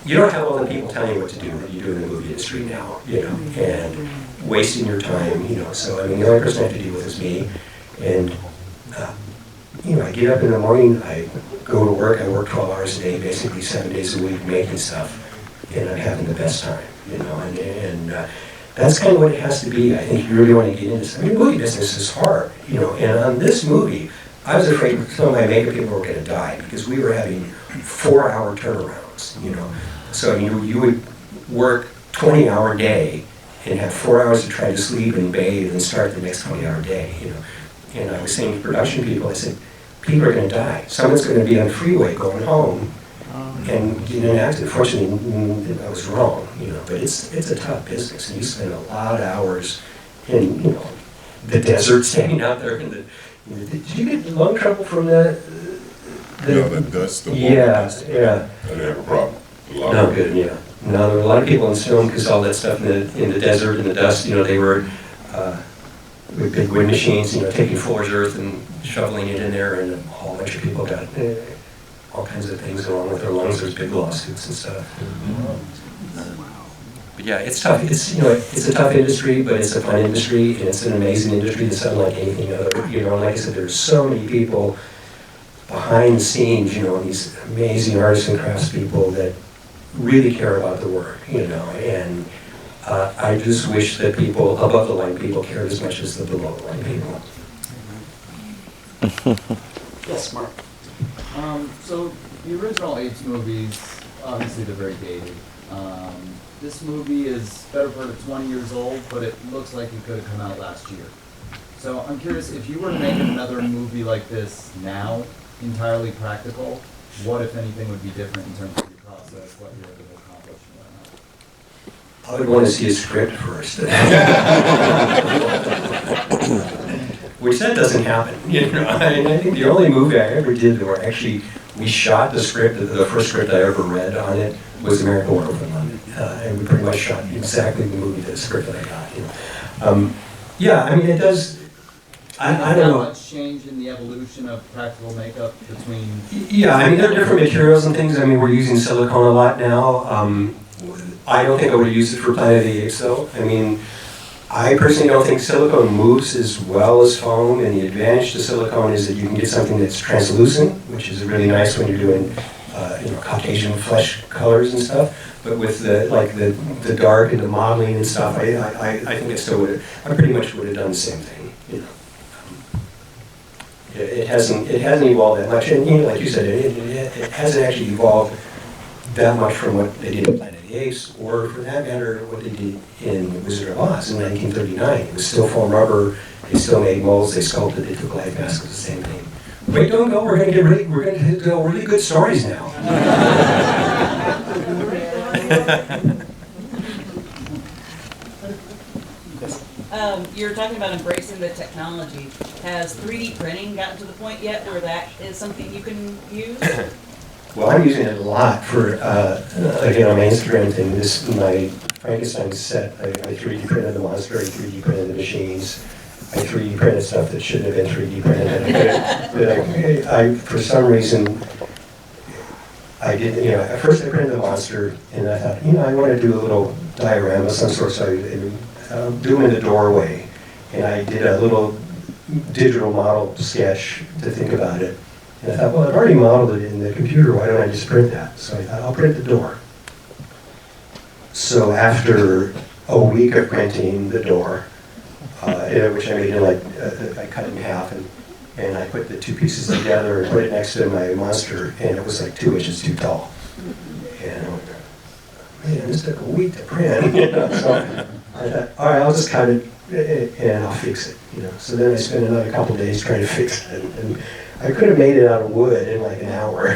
You don't have all the people telling you what to do that you do in the movie industry now, you know, and wasting your time, you know. So, I mean, the only person I have to deal with is me. And, you know, I get up in the morning, I go to work, I work 12 hours a day, basically 7 days a week, making stuff, and I'm having the best time, you know. And that's kind of what it has to be. I think you really want to get into this. I mean, movie business is hard, you know, and on this movie, I was afraid some of my makeup people were going to die because we were having 4-hour turnarounds, you know. So you would work 20-hour day and have 4 hours to try to sleep and bathe and start the next 20-hour day, you know. And I was saying to production people, I said, people are going to die. Someone's going to be on the freeway going home and get in an accident. Fortunately, I was wrong, you know, but it's a tough business, and you spend a lot of hours in, you know, the desert, standing out there in the, you know, did you get lung trouble from that? Yeah, the dust, the yeah. I didn't have a problem. No, good, yeah. No, there were a lot of people in film because all that stuff in the desert, in the dust, you know, they were with big wind machines, you know, taking fuller's earth and shoveling it in there, and a whole bunch of people got all kinds of things along with their lungs. There's big lawsuits and stuff. But yeah, it's tough. It's, you know, it's a tough industry, but it's a fun industry, and it's an amazing industry that's unlike anything other. You know, like I said, there's so many people behind the scenes, you know, these amazing artists and craftspeople that really care about the work, you know, and I just wish that people, above the line people, cared as much as the below the line people. Yes, Mark. So the original Apes movies, obviously they're very dated. This movie is better part of 20 years old, but it looks like it could have come out last year. So I'm curious, if you were to make another movie like this now, entirely practical, what, if anything, would be different in terms of your process, what you're able to accomplish and whatnot? I would want to see a script first. Which that doesn't happen, you know. I think the only movie I ever did where actually we shot the script, the first script I ever read on it was American Werewolf in London. And we pretty much shot exactly the movie, the script that I got, you know. Yeah, I mean, it does, I don't know. How much change in the evolution of practical makeup between... Yeah, I mean, there are different materials and things. I mean, we're using silicone a lot now. I don't think I would use it for Planet of the Apes, though. I mean, I personally don't think silicone moves as well as foam, and the advantage to silicone is that you can get something that's translucent, which is really nice when you're doing, you know, Caucasian flesh colors and stuff. But with the dark and the modeling and stuff, I think I still would have, I pretty much would have done the same thing, you know. It hasn't evolved that much, and you know, like you said, it hasn't actually evolved that much from what they did in Planet of the Apes, or for that matter, what they did in Wizard of Oz in 1939. It was still foam rubber. They still made molds. They sculpted. They took life masks. The same thing. Wait, don't go. We're going to tell really good stories now. You're talking about embracing the technology. Has 3D printing gotten to the point yet where that is something you can use? Well, I'm using it a lot for, again, on my Instagram thing, my Frankenstein set, I 3D printed the monster, I 3D printed the machines, I 3D printed stuff that shouldn't have been 3D printed. But I for some reason, I did, you know, at first I printed the monster, and I thought, you know, I want to do a little diorama of some sort, so I do them in the doorway, and I did a little digital model sketch to think about it. And I thought, well, I've already modeled it in the computer, why don't I just print that? So I thought, I'll print the door. So after a week of printing the door, which I made in like, I cut it in half and I put the two pieces together and put it next to my monster, and it was like 2 inches too tall. And I went, man, this took a week to print. So I thought, all right, I'll just cut it and I'll fix it. So then I spent another couple days trying to fix it, and I could have made it out of wood in like an hour.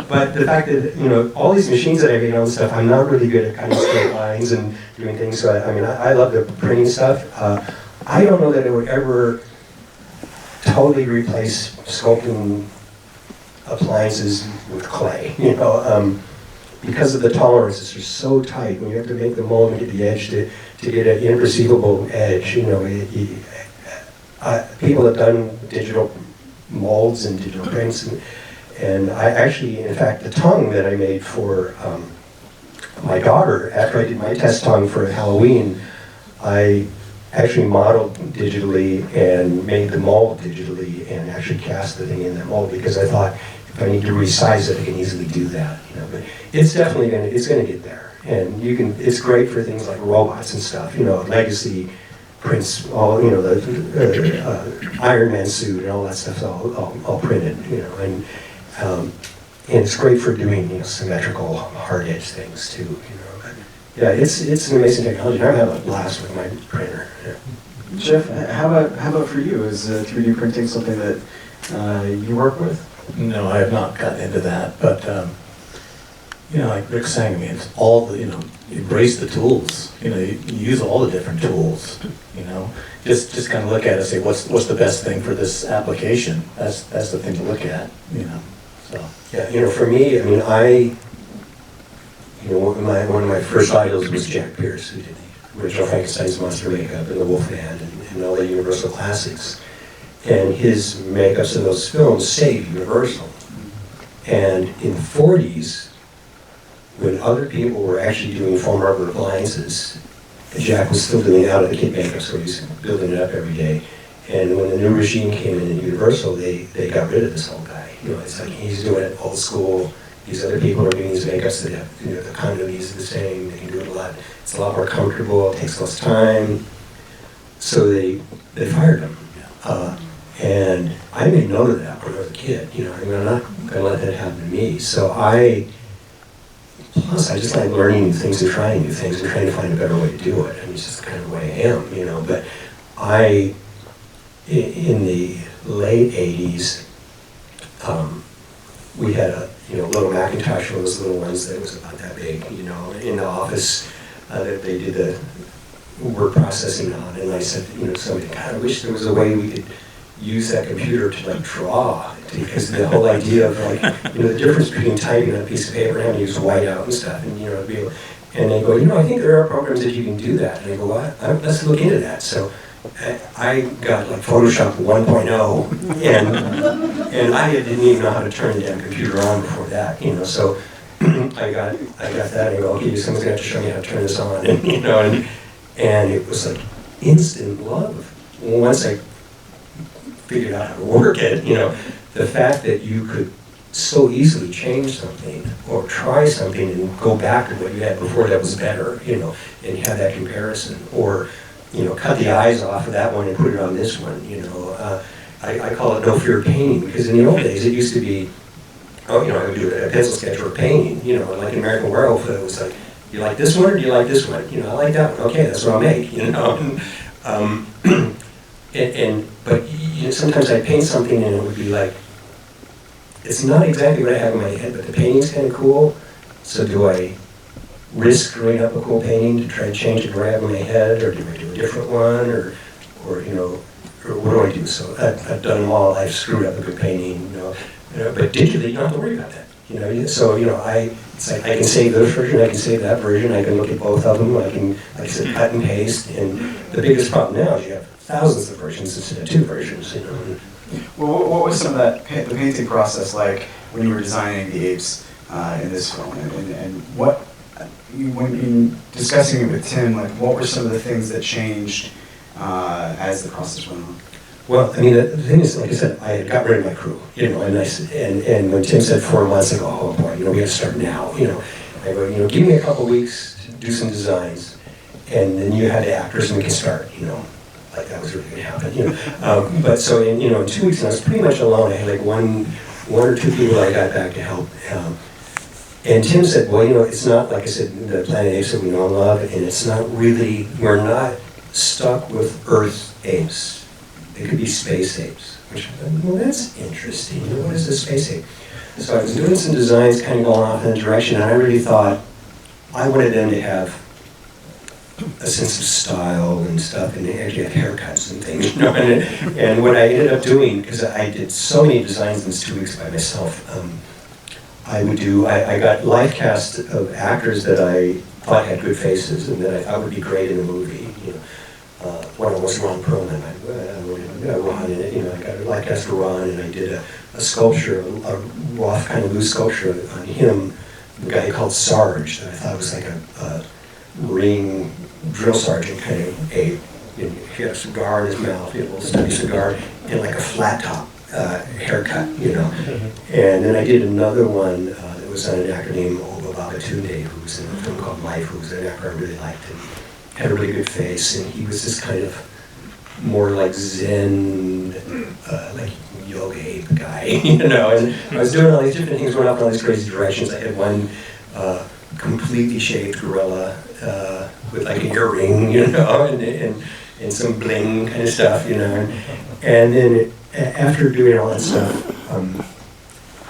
But the fact that, all these machines that I made, all this stuff, I'm not really good at cutting straight lines and doing things. So I love the printing stuff. I don't know that it would ever totally replace sculpting appliances with clay, because of the tolerances are so tight. When you have to make the mold and get the edge to get an imperceivable edge, people have done digital molds and digital prints, and I actually, in fact, the tongue that I made for my daughter, after I did my test tongue for Halloween, I actually modeled digitally and made the mold digitally and actually cast the thing in that mold, because I thought if I need to resize it, I can easily do that. But it's definitely gonna get there, and it's great for things like robots and stuff. Legacy prints, all the Iron Man suit and all that stuff's all printed. And it's great for doing symmetrical hard edge things too. But yeah, it's an amazing technology. I'm having a blast with my printer. Yeah. Jeff, how about for you? Is 3D printing something that you work with? No, I have not gotten into that, but like Rick's saying, it's all the, embrace the tools. You use all the different tools. Just kind of look at it and say, what's the best thing for this application? That's the thing to look at. So Yeah, for me, one of my first idols was Jack Pierce, who did the original Frankenstein's monster makeup and the Wolfman and all the Universal classics. And his makeups in those films saved Universal. And in the 40s, when other people were actually doing foam rubber appliances, Jack was still doing out-of-the-kit makeup, so he's building it up every day. And when the new regime came in at Universal, they got rid of this old guy. It's like he's doing it old school. These other people are doing these makeups that have, the continuity is the same. They can do it a lot. It's a lot more comfortable. It takes less time. So they fired him. And I made note of that when I was a kid. I'm not going to let that happen to me. So plus I just like learning new things and trying new things and trying to find a better way to do it. It's just kind of the way I am, But in the late 80s, we had a little Macintosh, one of those little ones that was about that big, in the office that they did the word processing on. And I said, somebody, God, I wish there was a way we could use that computer to draw, because the whole idea of the difference between typing on a piece of paper and having to use whiteout and stuff, and be able, and they go, I think there are programs that you can do that. And I go, what? Let's look into that. So I got Photoshop 1.0, and I didn't even know how to turn the damn computer on before that, So I got that, and I go, okay, someone's gonna have to show me how to turn this on, and it was instant love once I figured out how to work it. The fact that you could so easily change something or try something and go back to what you had before that was better, and have that comparison, or cut the eyes off of that one and put it on this one. I call it no fear painting, because in the old days it used to be, I would do a pencil sketch or a painting, like in American Werewolf, it was like, do you like this one or do you like this one? I like that one. Okay, that's what I'll make. But sometimes I paint something and it would be like, it's not exactly what I have in my head, but the painting's kind of cool. So do I risk screwing up a cool painting to try to change it what I have in my head, or do I do a different one, or what do I do? So I've done them all. I've screwed up a good painting, but digitally you don't have to worry about that. So it's like I can save this version, I can save that version, I can look at both of them, I can, like I said, cut and paste. And the biggest problem now is you have thousands of versions instead of 2 versions. Well, what was some of that the painting process like when you were designing the apes in this film, and what when in discussing it with Tim, what were some of the things that changed as the process went on? Well, the thing is, like I said, I had got rid of my crew, and when Tim said 4 months, I go, oh boy, we got to start now, I go, give me a couple weeks do some designs, and then you had the actors and we could start, like that was really going to happen, But so in 2 weeks, and I was pretty much alone. I had like one or two people I got back to help. And Tim said, well, it's not, like I said, the Planet Apes that we know and love, and it's not really, we're not stuck with Earth apes. It could be space apes, which, well, that's interesting. What is a space ape? So I was doing some designs kind of going off in a direction, and I really thought I wanted them to have a sense of style and stuff, and they actually have haircuts and things, and what I ended up doing, because I did so many designs in this 2 weeks by myself, I got life casts of actors that I thought had good faces and that I thought would be great in a movie. One of them was Ron Perlman. I Ron in it. I got a life cast for Ron, and I did a sculpture, a rough kind of loose sculpture on him, the guy called Sarge, that I thought was like a Marine drill sergeant kind of ape. He had a cigar in his mouth, a little stubby cigar, and like a flat top haircut, And then I did another one that was on an actor named Oba Babatunde, who was in a film called Life, who was an actor I really liked, and had a really good face, and he was this kind of more like Zen, like yoga ape guy, And I was doing all these different things, going off in all these crazy directions. I had one completely shaved gorilla with like an earring, and some bling kind of stuff, And then after doing all that stuff,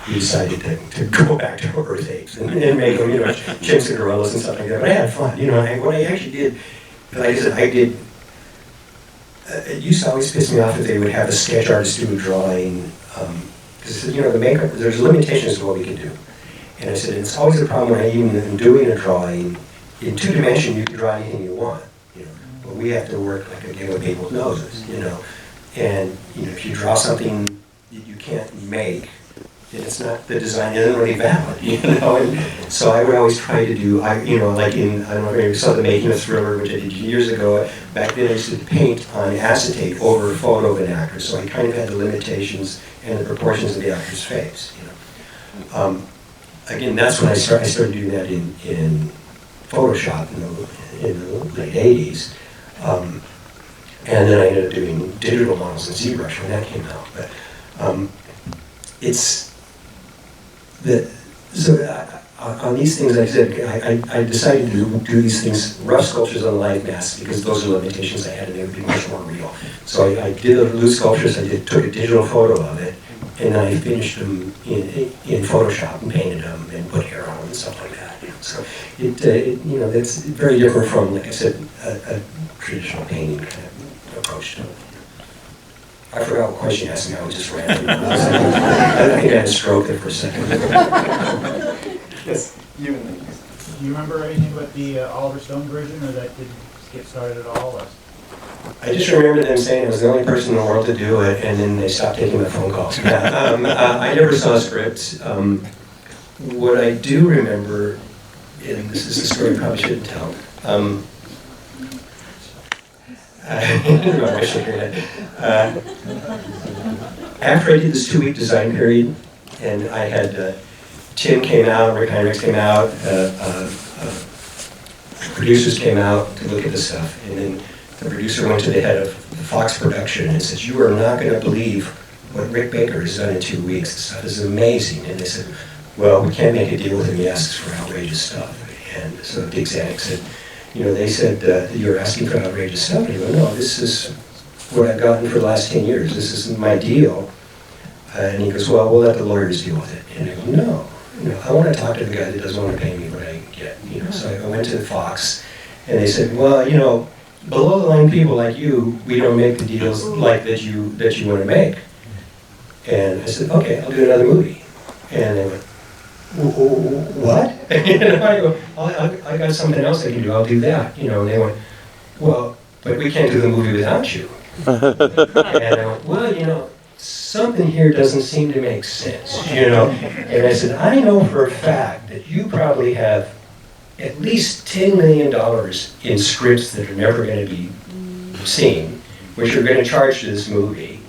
we decided to go back to Earth apes and make them, chimps and gorillas and stuff like that. But I had fun, what I actually did, like I said, it used to always piss me off if they would have a sketch artist do a drawing, because the makeup, there's limitations to what we can do. And I said, it's always a problem when I even am doing a drawing, in 2 dimension you can draw anything you want, but we have to work like again with people's noses, And if you draw something that you can't make, then it's not, the design isn't really valid, And so I would always try to do, like I don't know if you saw the Making of Thriller, which I did years ago. Back then I used to paint on acetate over a photo of an actor, so I kind of had the limitations and the proportions of the actor's face, Again, that's when I started doing that in Photoshop in the late 80s. And then I ended up doing digital models in ZBrush when that came out. But on these things, like I said, I decided to do these things, rough sculptures on live masks, because those are the limitations I had, and they would be much more real. So I did the loose sculptures. Took a digital photo of it, and I finished them in Photoshop and painted them and put hair on them and stuff like that. So that's very different from, like I said, a traditional painting kind of approach to it. I forgot what question you asked me. I was just random. I think I had a stroke there for a second. Yes, you. Do you remember anything about the Oliver Stone version, or that didn't get started at all? Or? I just remember them saying I was the only person in the world to do it, and then they stopped taking my phone calls. I never saw scripts. What I do remember, and this is a story I probably shouldn't tell. I should hear that. After I did this 2-week design period, and I had Tim came out, Rick Heinrichs came out, producers came out to look at the stuff, and then the producer went to the head of Fox production and says, "You are not going to believe what Rick Baker has done in 2 weeks. This stuff is amazing." And they said, "Well, we can't make a deal with him. He asks for outrageous stuff." And so Big Zanuck said, they said, "You're asking for outrageous stuff." And he went, "No, this is what I've gotten for the last 10 years. This isn't my deal." And he goes, "Well, we'll let the lawyers deal with it." And I go, "No, I want to talk to the guy that doesn't want to pay me what I get." So I went to Fox, and they said, "Well, below the line people like you, we don't make the deals like that you want to make." And I said, "Okay, I'll do another movie." And they went, "What?" And I go, I got something else I can do, I'll do that. And they went, "Well, but we can't do the movie without you." And I went, "Well, something here doesn't seem to make sense, And I said, "I know for a fact that you probably have at least $10 million in scripts that are never going to be seen, which you're going to charge to this movie."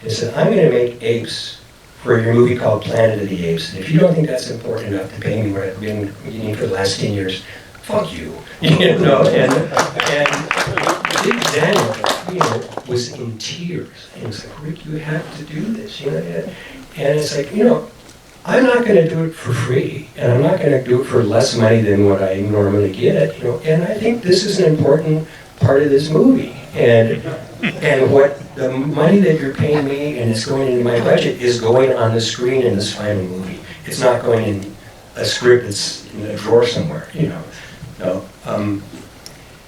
And I said, "I'm going to make Apes for your movie called Planet of the Apes. And if you don't think that's important enough to pay me what I've been getting for the last 10 years, fuck you, you know, and Big Daniel, you know, was in tears, and it's like, Rick, you have to do this, you know, and it's like, you know, I'm not going to do it for free, and I'm not going to do it for less money than what I normally get, you know, and I think this is an important part of this movie, and what the money that you're paying me and it's going into my budget is going on the screen in this final movie. It's not going in a script that's in a drawer somewhere, you know. No,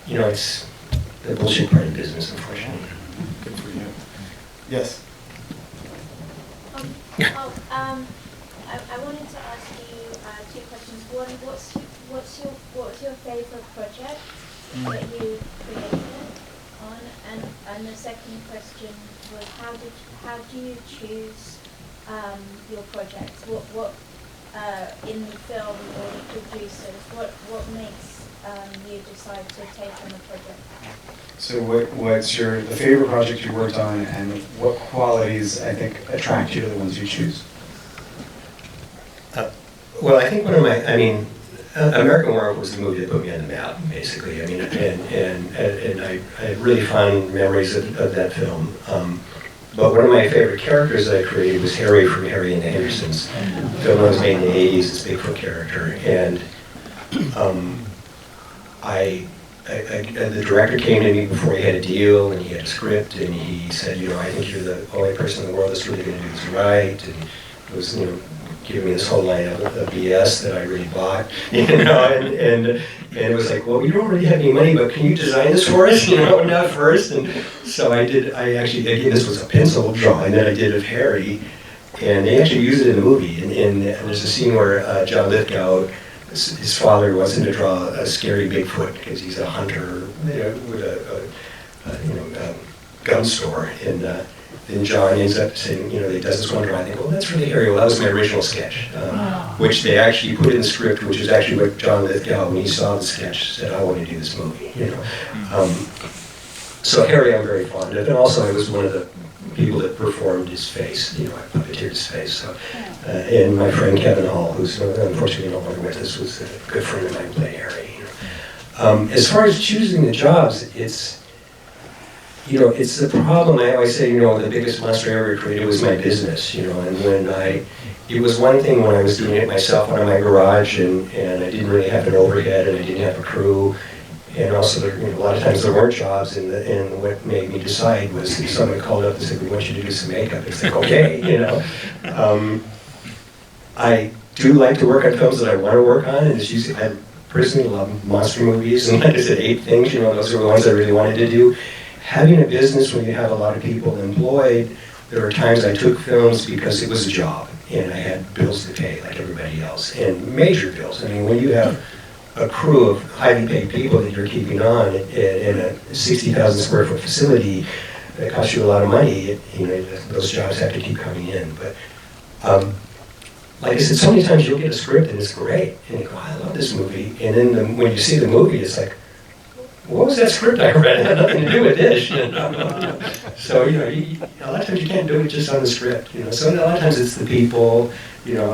you know, it's the bullshit part of the business, unfortunately. Good for you. Yes. I wanted to ask you two questions. One, what's your favorite project that you created on? And the second question was how do you choose your projects? What in the film or the producers, what makes you decide to take on a project? So what's the favorite project you worked on, and what qualities I think attract you to the ones you choose? Well, I think American Werewolf was the movie that put me on the map, basically. I mean, and I had really fond memories of that film. But one of my favorite characters that I created was Harry from Harry and the Hendersons. The film was made in the 80s, this Bigfoot character. And the director came to me before he had a deal, and he had a script, and he said, you know, I think you're the only person in the world that's really going to do this right. And it was, you know, giving me this whole line of BS that I really bought, you know, and it was like, well, we don't really have any money, but can you design this for us, you know, not first? And so again, this was a pencil drawing that I did of Harry, and they actually used it in the movie, and there's a scene where John Lithgow, his father wants him to draw a scary Bigfoot, because he's a hunter, you know, with a gun store, and then John ends up saying, you know, he does this one drawing. I think, well, that's really Harry. Well, that was my original sketch, which they actually put in the script, which is actually what John Lithgow, when he saw the sketch, said, I want to do this movie, you know. So Harry, I'm very fond of, and also I was one of the people that performed his face, you know, I puppeteered his face. So, and my friend Kevin Hall, who's unfortunately no longer with us, was a good friend of mine, played Harry. You know. As far as choosing the jobs, it's the problem. I always say, you know, the biggest monster I ever created was my business, you know, and it was one thing when I was doing it myself out of my garage, and I didn't really have an overhead, and I didn't have a crew, and also, you know, a lot of times there weren't jobs, and what made me decide was if someone called up and said, we want you to do some makeup, it's like, okay, you know. I do like to work on films that I want to work on, and it's usually, I personally love monster movies, and like I said, 8 Things, you know, those are the ones I really wanted to do. Having a business when you have a lot of people employed, there were times I took films because it was a job, and I had bills to pay like everybody else, and major bills. I mean, when you have a crew of highly paid people that you're keeping on in a 60,000 square foot facility that costs you a lot of money, you know, those jobs have to keep coming in. But like I said, so many times you'll get a script and it's great, and you go, I love this movie, and then when you see the movie, it's like, what was that script I read? It had nothing to do with this. You know? So, you know, a lot of times you can't do it just on the script. You know, so a lot of times it's the people, you know,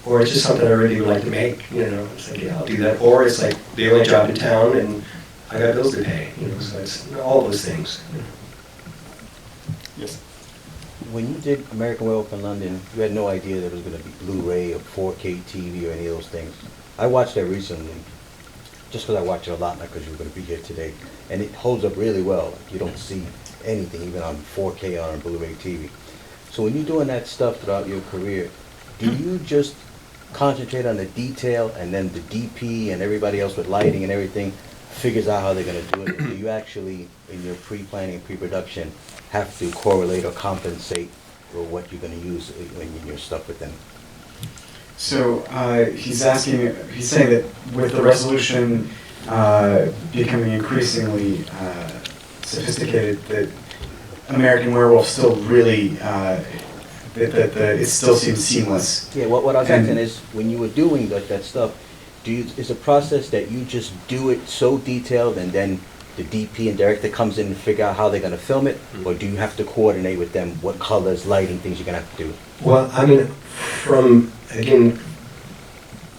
or it's just something I really would like to make. You know, it's like, yeah, I'll do that. Or it's like the only job in town, and I got bills to pay. You know, so it's all those things. You know. Yes. When you did American Werewolf in London, you had no idea there was going to be Blu-ray or 4K TV or any of those things. I watched that recently. Just because I watch it a lot, not because you were going to be here today. And it holds up really well. Like, you don't see anything, even on 4K or on Blu-ray TV. So when you're doing that stuff throughout your career, do you just concentrate on the detail, and then the DP and everybody else with lighting and everything figures out how they're going to do it? Or do you actually, in your pre-planning and pre-production, have to correlate or compensate for what you're going to use when you're stuck with them? So he's saying that with the resolution becoming increasingly sophisticated, that American Werewolf still really, it still seems seamless. Yeah, what I was asking is, when you were doing that stuff, is a process that you just do it so detailed, and then the DP and director comes in and figure out how they're going to film it, or do you have to coordinate with them what colors, lighting, things you're going to have to do? Well, I mean, again,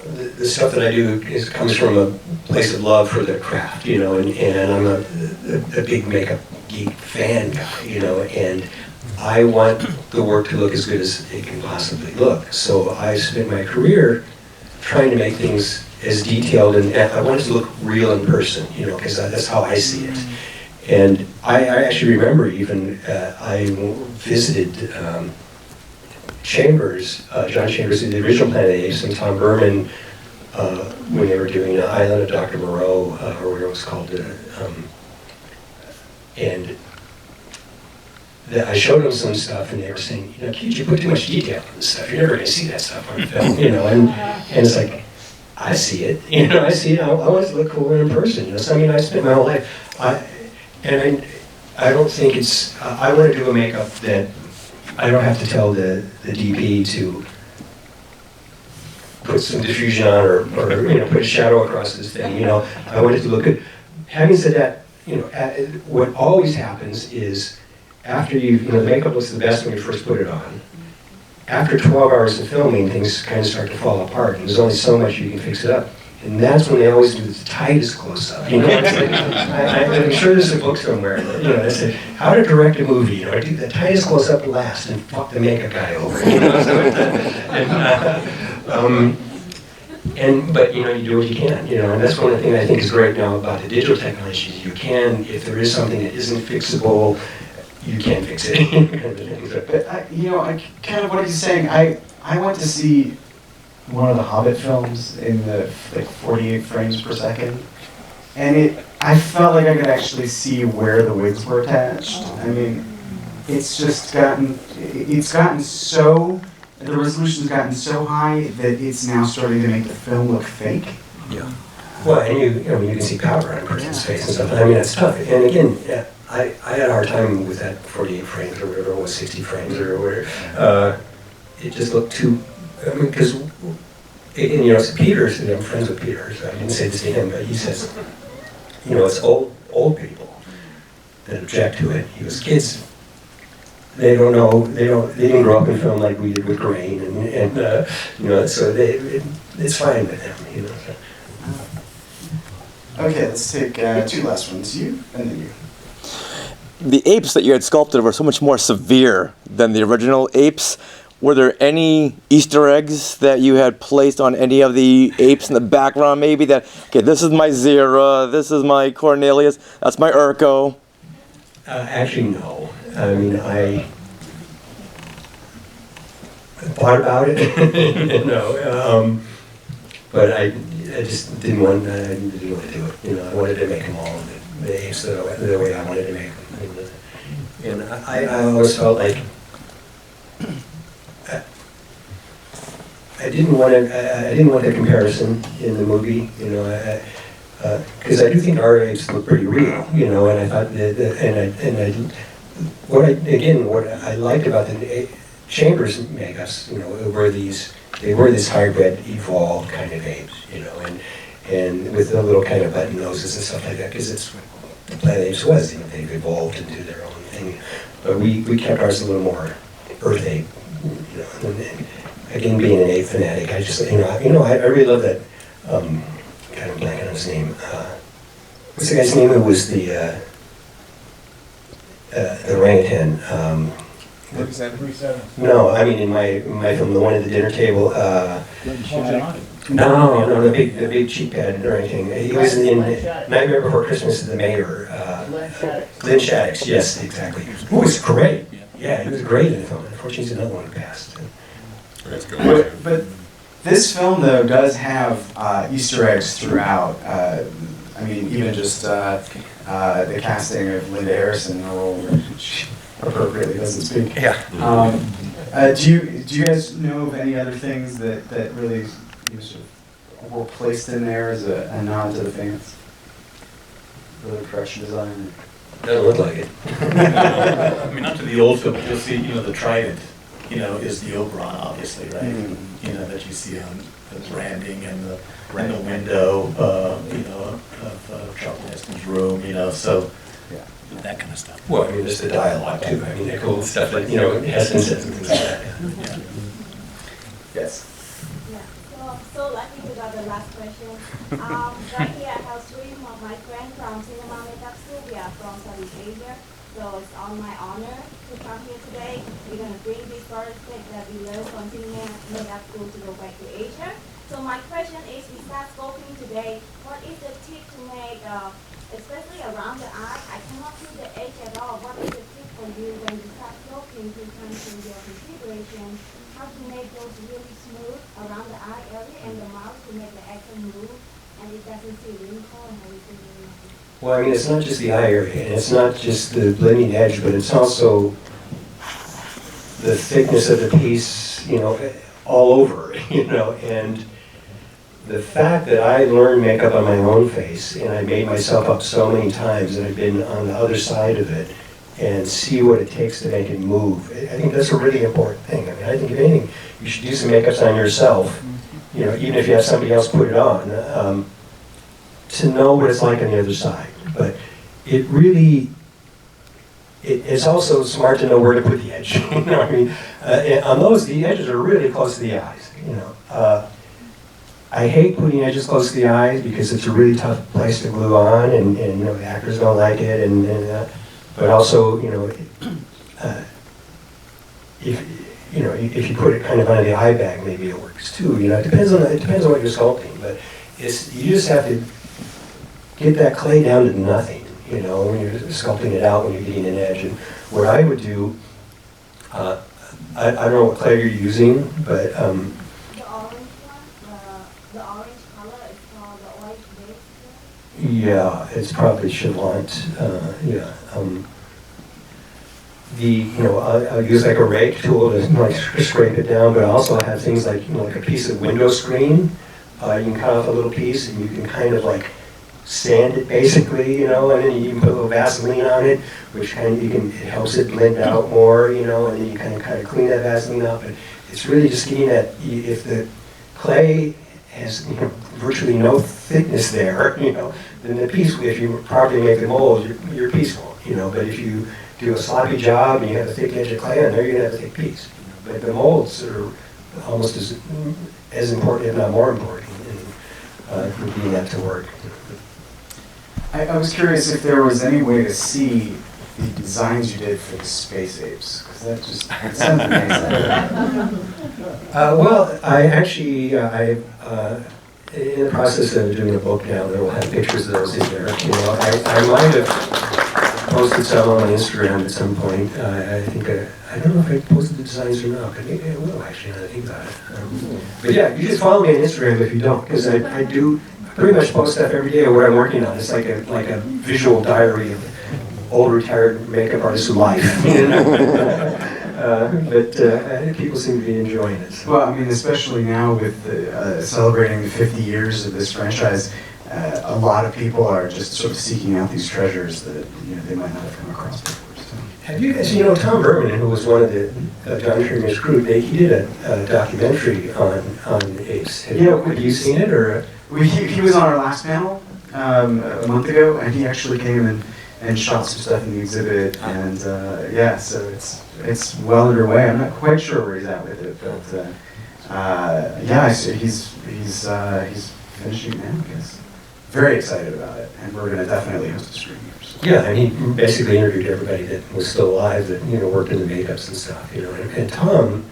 the stuff that I do comes from a place of love for the craft, you know, and I'm a big makeup geek fan guy, you know, and I want the work to look as good as it can possibly look. So I spent my career trying to make things as detailed, and I want it to look real in person, you know, because that's how I see it. And I actually remember even, I visited Chambers, John Chambers, the original Planet of the Apes, and Tom Berman, when they were doing Island of Dr. Moreau, or whatever it was called, and I showed them some stuff, and they were saying, you know, Keith, you put too much detail in this stuff. You're never going to see that stuff on film, you know. And it's like, I see it, you know. I see it. I want it to look cooler in person, you know. So I mean, I spent my whole life, I don't think it's. I want to do a makeup that I don't have to tell the DP to put some diffusion on, or you know, put a shadow across this thing, you know. I want it to look good. Having said that, you know, what always happens is, after you know, the makeup looks the best when you first put it on. After 12 hours of filming, things kind of start to fall apart, and there's only so much you can fix it up. And that's when they always do the tightest close-up. You know, it's like, I'm sure there's a book somewhere, you know, that said, how to direct a movie, you know, do the tightest close-up last and fuck the makeup guy over, you know. But you know, you do what you can, you know, and that's one of the things I think is great now about the digital technology. You can, if there is something that isn't fixable, you can fix it. But you know, kind of what he's saying. I went to see one of the Hobbit films in the like 48 frames per second, and I felt like I could actually see where the wigs were attached. I mean, it's gotten so, the resolution's gotten so high that it's now starting to make the film look fake. Yeah. Well, and you can see powder on a person's face and stuff. I mean, that's tough. And again, I had a hard time with that 48 frames or whatever it was, 60 frames or whatever. It just looked too. I mean, because, you know, it's Peters, and I'm friends with Peters. I didn't say this to him, but he says, you know, it's old people that object to it. He was kids. They don't know. They didn't grow up in film like we did with Grain, and you know, so it's fine with them, you know. So. Okay, let's take two last ones. You and then you. The apes that you had sculpted were so much more severe than the original apes. Were there any Easter eggs that you had placed on any of the apes in the background, maybe that, okay, this is my Zera, this is my Cornelius, that's my Urko? Actually, no. I mean, I thought about it, no. But I just didn't want to do it. You know, I wanted to make them all the apes the way I wanted to make them. And I always felt like I didn't want the comparison in the movie, you know, because I do think our apes look pretty real, you know, and I thought what I liked about the Chambers makeups, you know, they were this hybrid, evolved kind of apes, you know, and with the little kind of button noses and stuff like that, because it's what the Planet of the Apes was, you know, they've evolved into their own thing. But we kept ours a little more Earth ape, you know. And again, being an ape fanatic, I just, I really love that. Kind of blanking on his name. What's the guy's name? It was the orangutan. No, I mean in my film, the one at the dinner table. No, the big cheap head or anything. He was in Nightmare Before Christmas, the mayor. Lynn Shaddix, yes, exactly. Who was great. Yeah, he was great in the film. Unfortunately, he's another one who passed. But this film, though, does have Easter eggs throughout. I mean, even just the casting of Linda Harrison in a role where she appropriately doesn't speak. Yeah. Do you guys know of any other things that really sort of were placed in there as a nod to the fans? For the production design? Doesn't look like it. I mean, not to the old film, but you'll see, you know, the trident, you know, is the Oberon, obviously, right? Mm-hmm. You know, that you see on the branding and the window, you know, of Charlton Heston's room, you know, so, yeah, that kind of stuff. Well, I mean, there's the dialogue, too. I mean, the cool stuff that, you know, Heston says and things like that. Yeah. Yes. Yeah. Well, I'm so lucky to the last question. Right here I have three of my friends from Cinema Makeup Studio from Southeast Asia. So it's on my honor to come here today. We're going to bring this artistic that we learned from Cinema Makeup School to go back to Asia. So my question is, we start sculpting today. What is the tip to make, especially around the eye? I cannot see the edge at all. What is the tip for you when you start sculpting to come to your configuration? How to make those really smooth around the eye area and the mouth to make the action move and it doesn't see wrinkle and everything. Well, I mean, it's not just the eye area, and it's not just the blending edge, but it's also the thickness of the piece, you know, all over, you know, and the fact that I learned makeup on my own face, and I made myself up so many times, and I've been on the other side of it, and see what it takes to make it move. I think that's a really important thing. I mean, I think if anything, you should do some makeups on yourself, you know, even if you have somebody else put it on, to know what it's like on the other side. But it really, it's also smart to know where to put the edge. You know what I mean? On those, the edges are really close to the eyes, you know. I hate putting edges close to the eyes because it's a really tough place to glue on, and you know, the actors don't like it, but also, you know, if you put it kind of under the eye bag, maybe it works too. You know, it depends on what you're sculpting, but you just have to get that clay down to nothing. You know, when you're sculpting it out, when you're getting an edge. And what I would do, I don't know what clay you're using, but the orange one, the orange color is called the white base. yeah, it's probably Chevant. Yeah. I'll use like a rake tool to like scrape it down, but I also have things like, you know, like a piece of window screen. You can cut off a little piece and you can kind of like sand it basically, you know, and then you can put a little Vaseline on it, which kind of it helps it blend out more, you know, and then you kind of clean that Vaseline up. And it's really just getting that, if the clay has, you know, virtually no thickness there, you know, then the piece, if you properly make the mold, your piece won't, you know. But if you do a sloppy job and you have a thick edge of clay on there, you're gonna have a thick piece. But the molds are almost as important, if not more important, for getting that to work. I was curious if there was any way to see the designs you did for the Space Apes, because that sounds amazing. Well, I actually, I'm in the process of doing a book now that will have pictures of those in there. You know, I might have posted some on my Instagram at some point. I think, I don't know if I posted the designs or not, but maybe I will actually, now that I think about it. But yeah, you should follow me on Instagram if you don't, because I do pretty much post stuff every day of what I'm working on. It's like a visual diary of old retired makeup artist's life. You know? But I think people seem to be enjoying it. So. Well, I mean, especially now with celebrating the 50 years of this franchise, a lot of people are just sort of seeking out these treasures that, you know, they might not have come across before. So. Have you guys, you know, Tom Berman, who was one of the John Schremer's crew, he did a documentary on Apes. Have you seen it, or? He was on our last panel a month ago, and he actually came and shot some stuff in the exhibit, and yeah, so it's well underway. I'm not quite sure where he's at with it, but yeah, so he's finishing now, I guess. Very excited about it, and we're going to definitely host a screening. So. Yeah, and he basically interviewed everybody that was still alive that, you know, worked in the makeups and stuff, you know. And Tom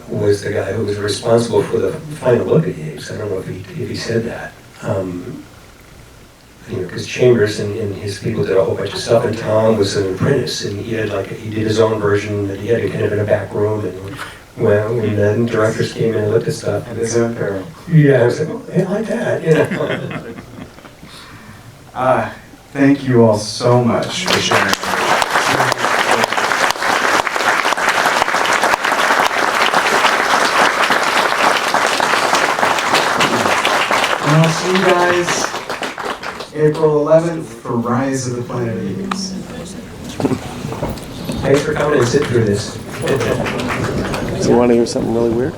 was the guy who was responsible for the final look at the Apes. I don't know if he said that. You know, because Chambers and his people did a whole bunch of stuff, and Tom was an apprentice, and he did his own version that he had kind of in a back room, and when the directors came in and looked at stuff, and his own peril. Yeah, I was like, oh, I like that, you know. Thank you all so much for sharing. And I'll see you guys April 11th for Rise of the Planet Apes. Thanks for coming and sit through this. So you want to hear something really weird?